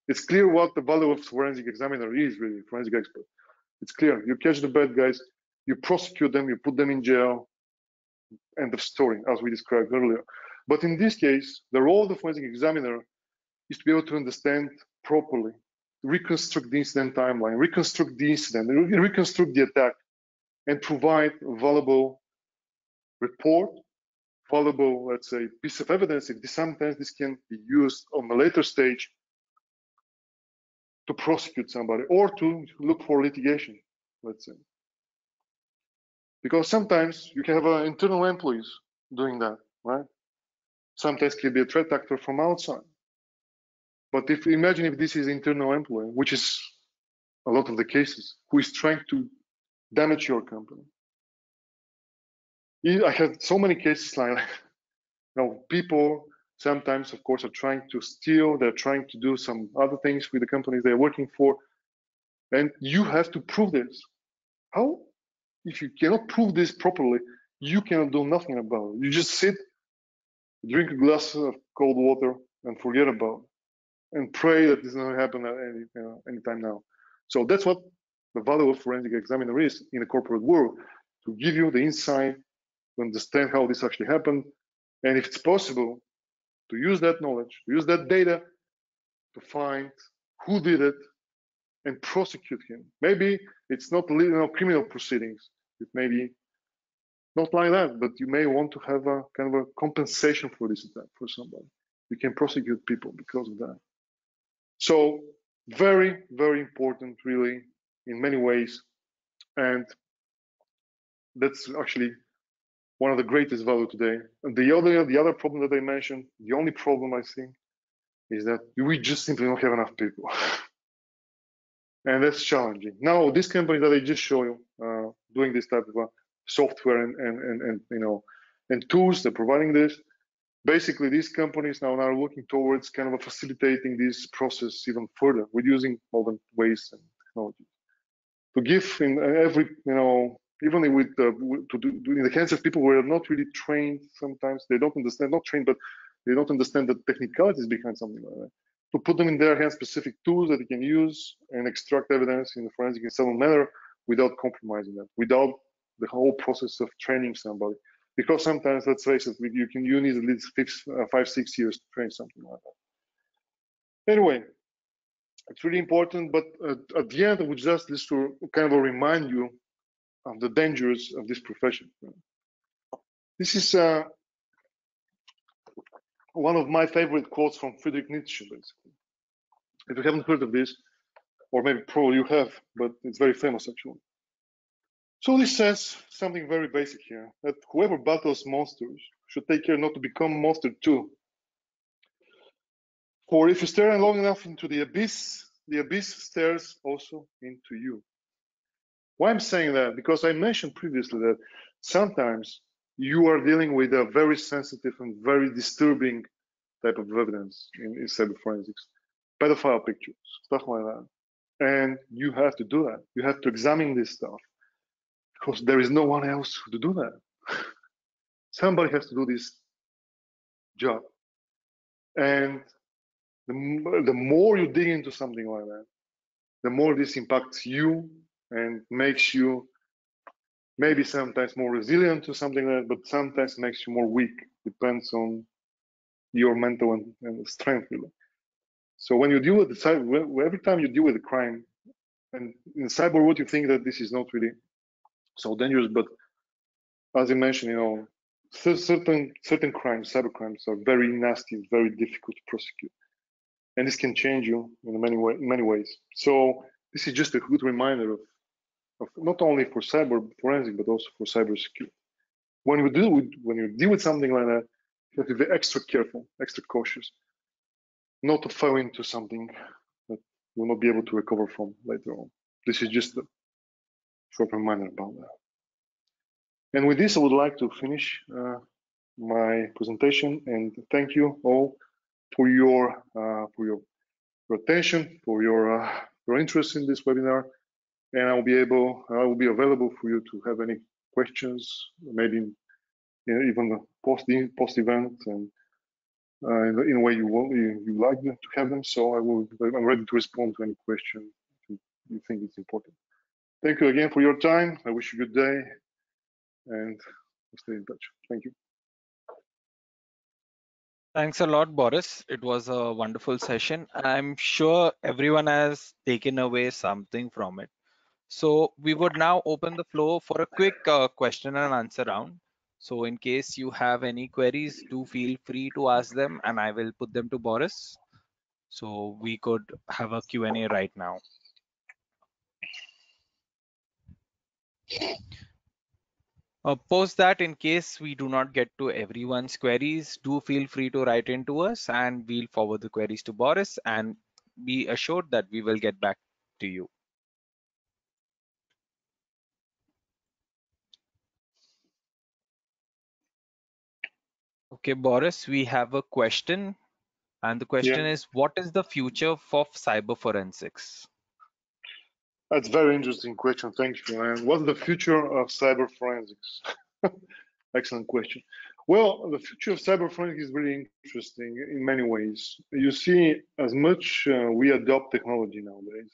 It's clear what the value of forensic examiner is, really, forensic expert. It's clear. You catch the bad guys, you prosecute them, you put them in jail, end of story, as we described earlier. But in this case, the role of the forensic examiner is to be able to understand properly, reconstruct the incident timeline, reconstruct the incident, reconstruct the attack, and provide a valuable report, valuable, let's say, piece of evidence. If sometimes this can be used on a later stage to prosecute somebody or to look for litigation, let's say. Because sometimes you can have internal employees doing that, right? Sometimes it can be a threat actor from outside. But imagine if this is internal employee, which is a lot of the cases, who is trying to damage your company. I had so many cases like people sometimes, of course, are trying to steal. They're trying to do some other things with the companies they're working for. And you have to prove this. How? If you cannot prove this properly, you cannot do nothing about it. You just sit, drink a glass of cold water, and forget about it, and pray that this doesn't happen at any time now. So that's what the value of forensic examiner is in the corporate world, to give you the insight, to understand how this actually happened, and if it's possible, to use that knowledge, to use that data to find who did it and prosecute him. Maybe it's not criminal proceedings. It may be not like that, but you may want to have a kind of a compensation for this attack for somebody. You can prosecute people because of that. So very, very important, really, in many ways. And that's actually one of the greatest value today. And the other problem that I mentioned, the only problem I think, is that we just simply don't have enough people. And that's challenging. Now, these companies that I just show you, doing this type of software and tools, they're providing this. Basically, these companies now are looking towards kind of facilitating this process even further with using modern ways and technologies to give in every, even with to do in the hands of people who are not really trained. Sometimes they don't understand, not trained, but they don't understand the technicalities behind something like that. To put them in their hands specific tools that they can use and extract evidence in a forensic and civil manner without compromising that, without the whole process of training somebody. Because sometimes, let's face it, you need at least 5-6 years to train something like that. Anyway, it's really important, but at the end, I would just to kind of remind you of the dangers of this profession. This is one of my favorite quotes from Friedrich Nietzsche, basically. If you haven't heard of this, or maybe probably you have, but it's very famous actually. So this says something very basic here, that whoever battles monsters should take care not to become a monster too. For if you stare long enough into the abyss stares also into you. Why I'm saying that? Because I mentioned previously that sometimes you are dealing with a very sensitive and very disturbing type of evidence in cyber forensics, pedophile pictures, stuff like that. And you have to do that. You have to examine this stuff because there is no one else to do that. Somebody has to do this job. And the more you dig into something like that, the more this impacts you and makes you maybe sometimes more resilient to something like that, but sometimes makes you more weak. Depends on your mental and strength, really. So when you deal with the cyber, every time you deal with a crime, and in cyber world, you think that this is not really so dangerous, but as I mentioned, certain crimes, cyber crimes, are very nasty, very difficult to prosecute, and this can change you in many ways. So this is just a good reminder of not only for cyber forensic, but also for cybersecurity. When you deal with something like that, you have to be extra careful, extra cautious, not to fall into something that you will not be able to recover from later on. This is just a short reminder about that. And with this, I would like to finish my presentation and thank you all for your attention, for your interest in this webinar. And I will be available for you to have any questions, maybe even post event, and in a way you like to have them. So I'm ready to respond to any question you think is important. Thank you again for your time. I wish you a good day, and we'll stay in touch. Thank you. Thanks a lot, Boris. It was a wonderful session. I'm sure everyone has taken away something from it. So we would now open the floor for a quick question and answer round. So in case you have any queries, do feel free to ask them and I will put them to Boris. So we could have a Q&A right now. Post that, in case we do not get to everyone's queries, do feel free to write into us and we'll forward the queries to Boris, and be assured that we will get back to you. Okay, Boris, we have a question, and the Yeah, question is, what is the future of cyber forensics? that's a very interesting question. Thank you. And what's the future of cyber forensics? Excellent question. Well, the future of cyber forensics is really interesting in many ways. You see, as much we adopt technology nowadays,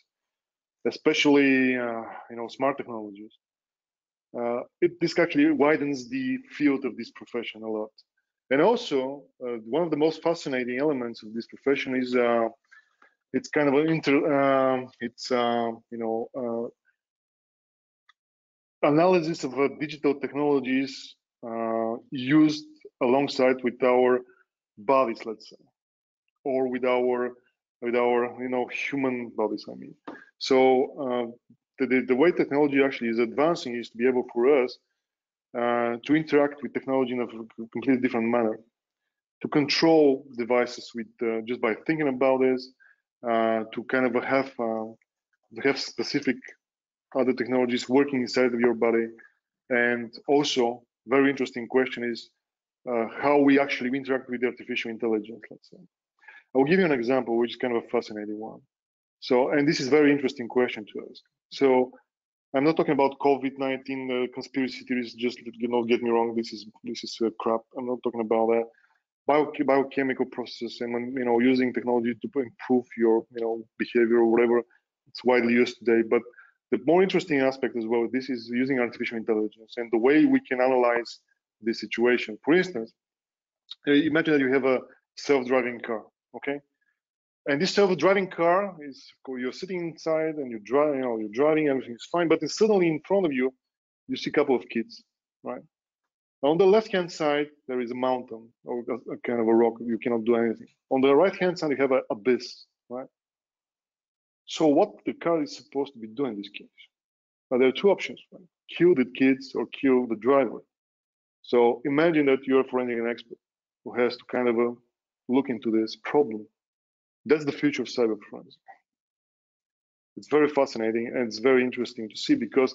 especially smart technologies, this actually widens the field of this profession a lot. And also, one of the most fascinating elements of this profession is it's kind of an analysis of digital technologies used alongside with our bodies, let's say, or with our human bodies. I mean, so the way technology actually is advancing is to be able for us to interact with technology in a completely different manner, to control devices with just by thinking about this, to kind of have specific other technologies working inside of your body. And also, very interesting question is how we actually interact with artificial intelligence, let's say. I'll give you an example, which is kind of a fascinating one. So, and this is a very interesting question to ask. So, I'm not talking about COVID-19 conspiracy theories. Just get me wrong. This is crap. I'm not talking about that. Biochemical process and using technology to improve your behavior or whatever. It's widely used today, but the more interesting aspect as well, this is using artificial intelligence and the way we can analyze the situation. For instance, imagine that you have a self-driving car, okay? And this self-driving car is, you're sitting inside and you're driving, you're driving, everything's fine, but then suddenly in front of you, you see a couple of kids, right? On the left-hand side, there is a mountain or a kind of a rock. You cannot do anything. On the right-hand side, you have an abyss, right? So what the car is supposed to be doing in this case? There are two options, right? Kill the kids or kill the driver. So imagine that you're finding an expert who has to kind of look into this problem. That's the future of cyber forensics. It's very fascinating and it's very interesting to see because,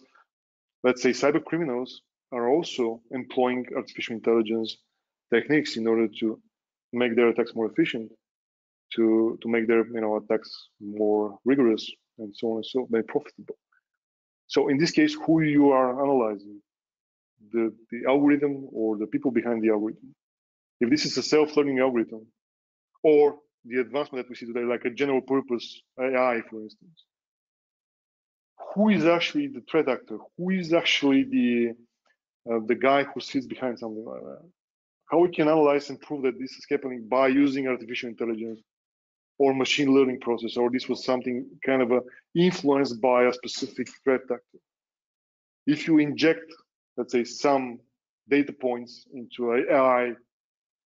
let's say, cyber criminals are also employing artificial intelligence techniques in order to make their attacks more efficient, to make their attacks more rigorous, and so on and so very profitable. So in this case, who you are analyzing, the algorithm or the people behind the algorithm? If this is a self-learning algorithm, or the advancement that we see today, like a general purpose AI, for instance, who is actually the threat actor? Who is actually the guy who sits behind something like that? How we can analyze and prove that this is happening by using artificial intelligence or machine learning process, or this was something kind of influenced by a specific threat actor. If you inject, let's say, some data points into AI,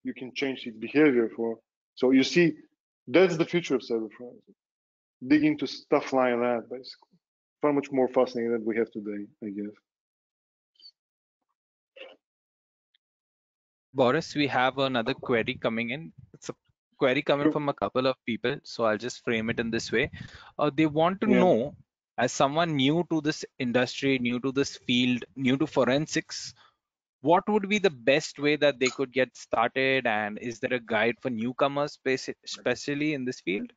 you can change its behavior for. So you see, that's the future of cyber forensics. Dig into stuff like that, basically. Far much more fascinating than we have today, I guess. Boris, we have another query coming in. It's a query coming from a couple of people, so I'll just frame it in this way. They want to Yeah. know, as someone new to this industry, new to this field, new to forensics, what would be the best way that they could get started? And is there a guide for newcomers, especially in this field?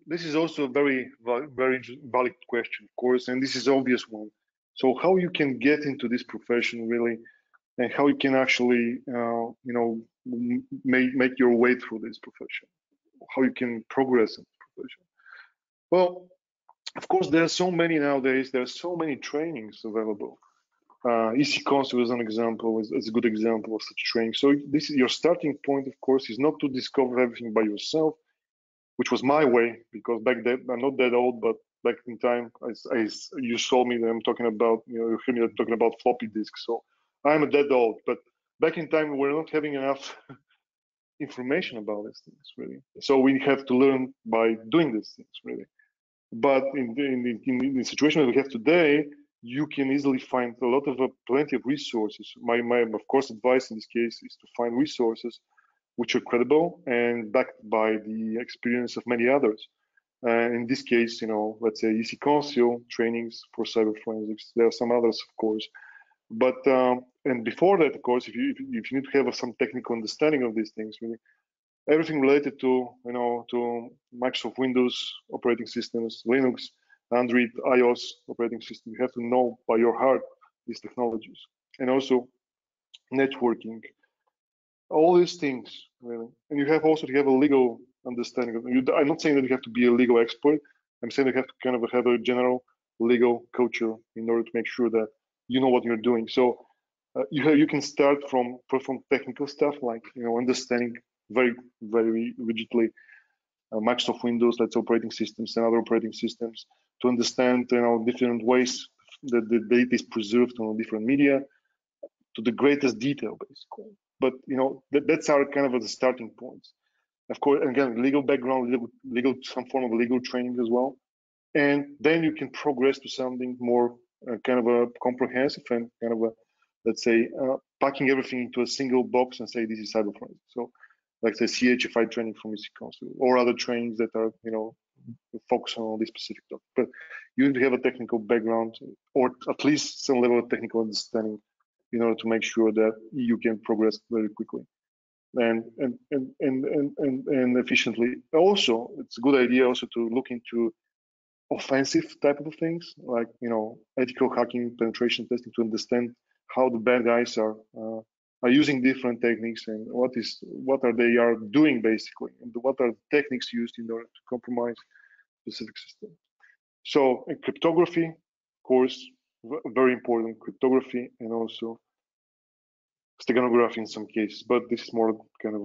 This is also a very valid question, of course, and this is obvious one. So how you can get into this profession really, and how you can actually, make your way through this profession, how you can progress in this profession. Well, of course, there are so many nowadays. There are so many trainings available. EC Council is an example, is a good example of such training. So this is your starting point, of course, is not to discover everything by yourself, which was my way, because back then, I'm not that old, but back in time, you saw me that I'm talking about, you hear me talking about floppy disks. So I'm that old, but back in time, we're not having enough information about these things, really. So we have to learn by doing these things, really. But in the situation that we have today, you can easily find a lot of plenty of resources. My of course advice in this case is to find resources which are credible and backed by the experience of many others. In this case, let's say EC Council trainings for cyber forensics. There are some others, of course. But and before that, of course, if you need to have some technical understanding of these things, really, everything related to to Microsoft Windows operating systems, Linux, Android, iOS operating system, you have to know by your heart these technologies, and also networking, all these things really. And you have also to have a legal understanding of you. I'm not saying that you have to be a legal expert. I'm saying you have to kind of have a general legal culture in order to make sure that you know what you're doing. So you can start from technical stuff like understanding very rigidly Microsoft Windows, let's operating systems and other operating systems, to understand different ways that the data is preserved on different media to the greatest detail, basically. But that's our kind of the starting points. Of course, again, legal background, legal some form of legal training as well, and then you can progress to something more kind of a comprehensive and kind of a, let's say, packing everything into a single box and say this is cyber forensics. So, like say CHFI training from EC Council or other trainings that are focus on this specific topic. But you need to have a technical background or at least some level of technical understanding in order to make sure that you can progress very quickly and efficiently. Also, it's a good idea also to look into offensive type of things like ethical hacking, penetration testing, to understand how the bad guys are using different techniques and what are they are doing basically, and what are the techniques used in order to compromise specific system. So cryptography, of course, very important, cryptography, and also steganography in some cases, but this is more kind of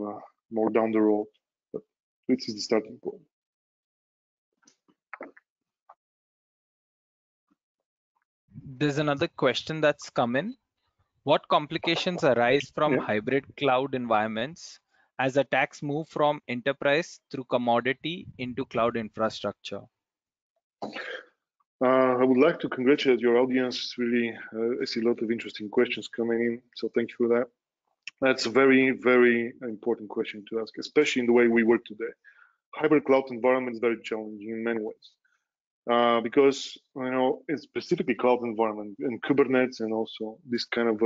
more down the road. But this is the starting point. There's another question that's come in. What complications arise from hybrid cloud environments as attacks move from enterprise through commodity into cloud infrastructure? I would like to congratulate your audience. Really, I see a lot of interesting questions coming in, so thank you for that. That's a very important question to ask, especially in the way we work today. Hybrid cloud environment is very challenging in many ways. Because it's specifically cloud environment and Kubernetes and also this kind of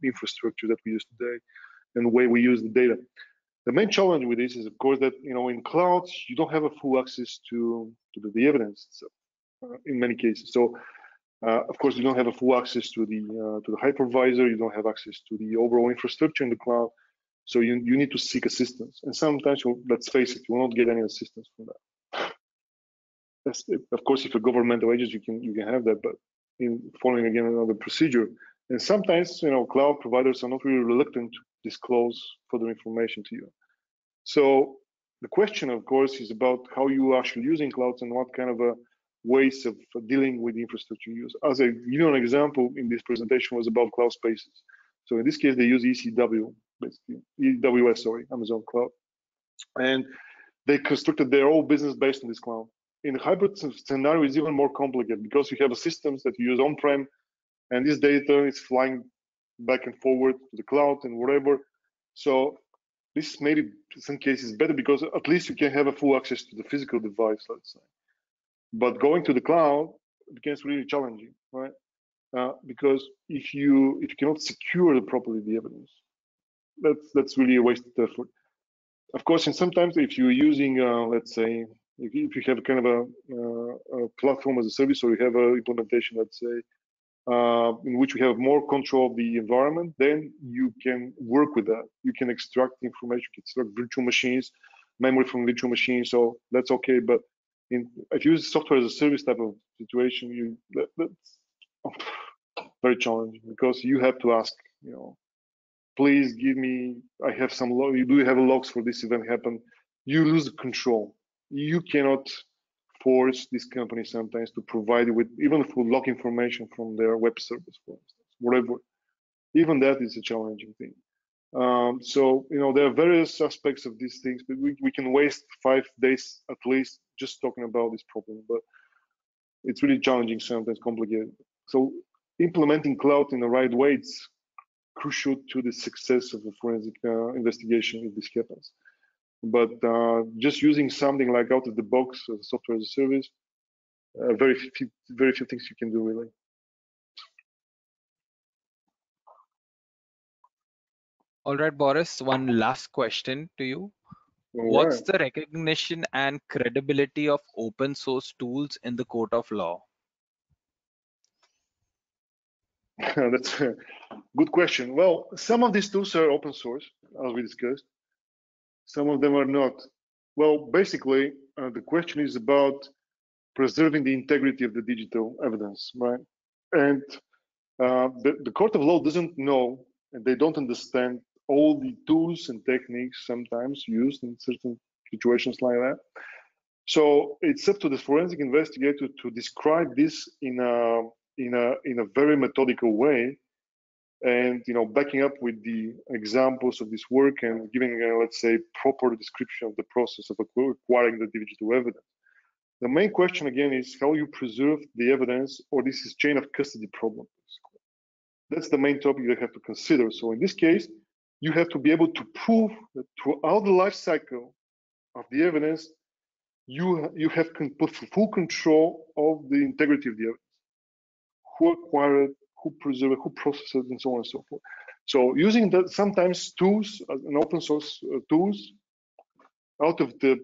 infrastructure that we use today and the way we use the data. The main challenge with this is, of course, that in clouds you don't have a full access to the evidence itself, in many cases. So, of course, you don't have a full access to the hypervisor. You don't have access to the overall infrastructure in the cloud. So you need to seek assistance, and sometimes, let's face it, you will not get any assistance from that. Of course, if a governmental agency, you can have that, but in following again another procedure. And sometimes, cloud providers are not really reluctant to disclose further information to you. So the question, of course, is about how you are actually using clouds and what kind of ways of dealing with the infrastructure you use. As I give you an example in this presentation was about cloud spaces. So in this case, they use ECW, basically EWS, sorry, Amazon Cloud, and they constructed their whole business based on this cloud. In the hybrid scenario, it's even more complicated because you have systems that you use on-prem, and this data is flying back and forward to the cloud and whatever. So this maybe in some cases better because at least you can have a full access to the physical device, let's say. But going to the cloud becomes really challenging, right? Because if you cannot secure properly the evidence, that's really a wasted effort. Of course, and sometimes if you're using, let's say, if you have kind of a platform as a service, or you have an implementation, let's say, in which you have more control of the environment, then you can work with that. You can extract information, you can extract virtual machines, memory from virtual machines, so that's okay. But if you use software as a service type of situation, that's very challenging because you have to ask, please give me, I have some log, do you have logs for this event happen? You lose control. You cannot force this company sometimes to provide you with even full log information from their web service, for instance, whatever. Even that is a challenging thing. So, there are various aspects of these things, but we can waste 5 days at least just talking about this problem, but it's really challenging, sometimes complicated. So implementing cloud in the right way, it's crucial to the success of a forensic investigation if this happens. But just using something like out of the box software as a service, very few things you can do really. All right, Boris, one last question to you. All What's right. the recognition and credibility of open source tools in the court of law? That's a good question. Well, some of these tools are open source, as we discussed. Some of them are not. Well, basically, the question is about preserving the integrity of the digital evidence, right? And the court of law doesn't know and they don't understand all the tools and techniques sometimes used in certain situations like that. So it's up to the forensic investigator to describe this in a very methodical way, and backing up with the examples of this work and giving let's say proper description of the process of acquiring the digital evidence. The main question again is how you preserve the evidence, or this is chain of custody problem. That's the main topic you have to consider. So in this case, you have to be able to prove that throughout the life cycle of the evidence, you have full control of the integrity of the evidence, who acquired it, who preserved it, who processed it, and so on and so forth. So using that, sometimes tools and open source tools out of the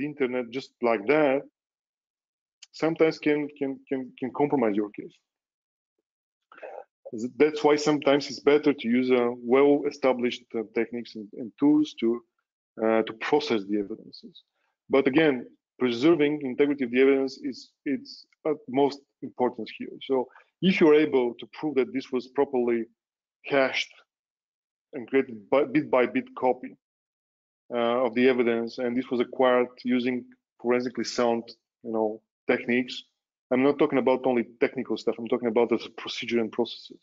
internet just like that sometimes can compromise your case. That's why sometimes it's better to use well-established techniques and tools to process the evidences. But again, preserving integrity of the evidence is its utmost importance here. So if you're able to prove that this was properly cached and created bit by bit copy of the evidence, and this was acquired using forensically sound, techniques. I'm not talking about only technical stuff. I'm talking about the procedure and processes.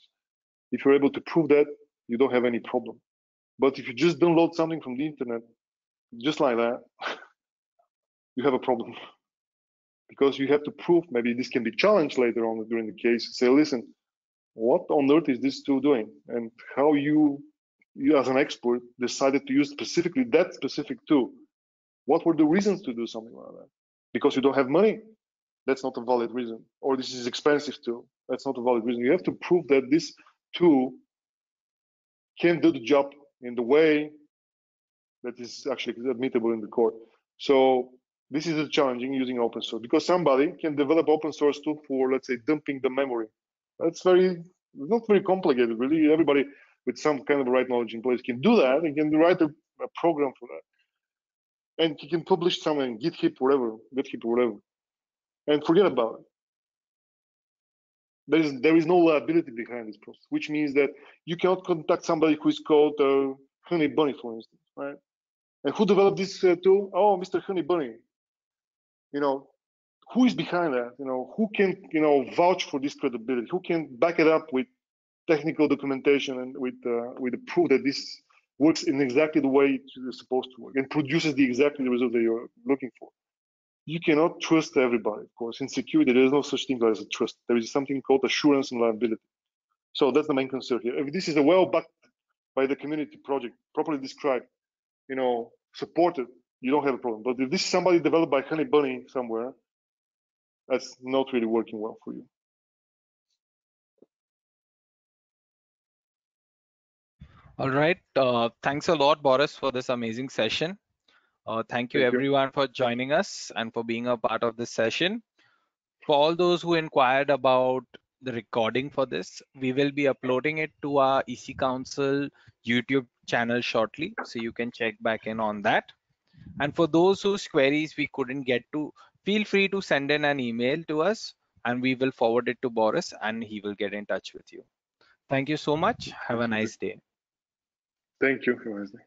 If you're able to prove that, you don't have any problem. But if you just download something from the internet, just like that, you have a problem. Because you have to prove, maybe this can be challenged later on during the case. Say, listen, what on earth is this tool doing? And how you as an expert decided to use specifically that specific tool. What were the reasons to do something like that? Because you don't have money? That's not a valid reason. Or this is expensive tool. That's not a valid reason. You have to prove that this tool can do the job in the way that is actually admittable in the court. So this is challenging using open source, because somebody can develop open source tool for, let's say, dumping the memory. That's not very complicated, really. Everybody with some kind of right knowledge in place can do that and can write a program for that. And you can publish somewhere in GitHub, whatever, and forget about it. There is no liability behind this process, which means that you cannot contact somebody who is called Honey Bunny, for instance, right? And who developed this tool? Oh, Mr. Honey Bunny. Who is behind that? Who can vouch for this credibility? Who can back it up with technical documentation and with the proof that this works in exactly the way it's supposed to work and produces exactly the result that you're looking for? You cannot trust everybody, of course. In security, there is no such thing as a trust. There is something called assurance and liability. So that's the main concern here. If this is a well-backed by the community project, properly described, supported, you don't have a problem. But if this is somebody developed by Honey Bunny somewhere, that's not really working well for you. All right. Thanks a lot, Boris, for this amazing session. Thank you everyone for joining us and for being a part of this session. For all those who inquired about the recording for this, we will be uploading it to our EC Council YouTube channel shortly, so you can check back in on that. And for those whose queries we couldn't get to, feel free to send in an email to us and we will forward it to Boris and he will get in touch with you. Thank you so much. Have a nice day. Thank you. Have a nice day.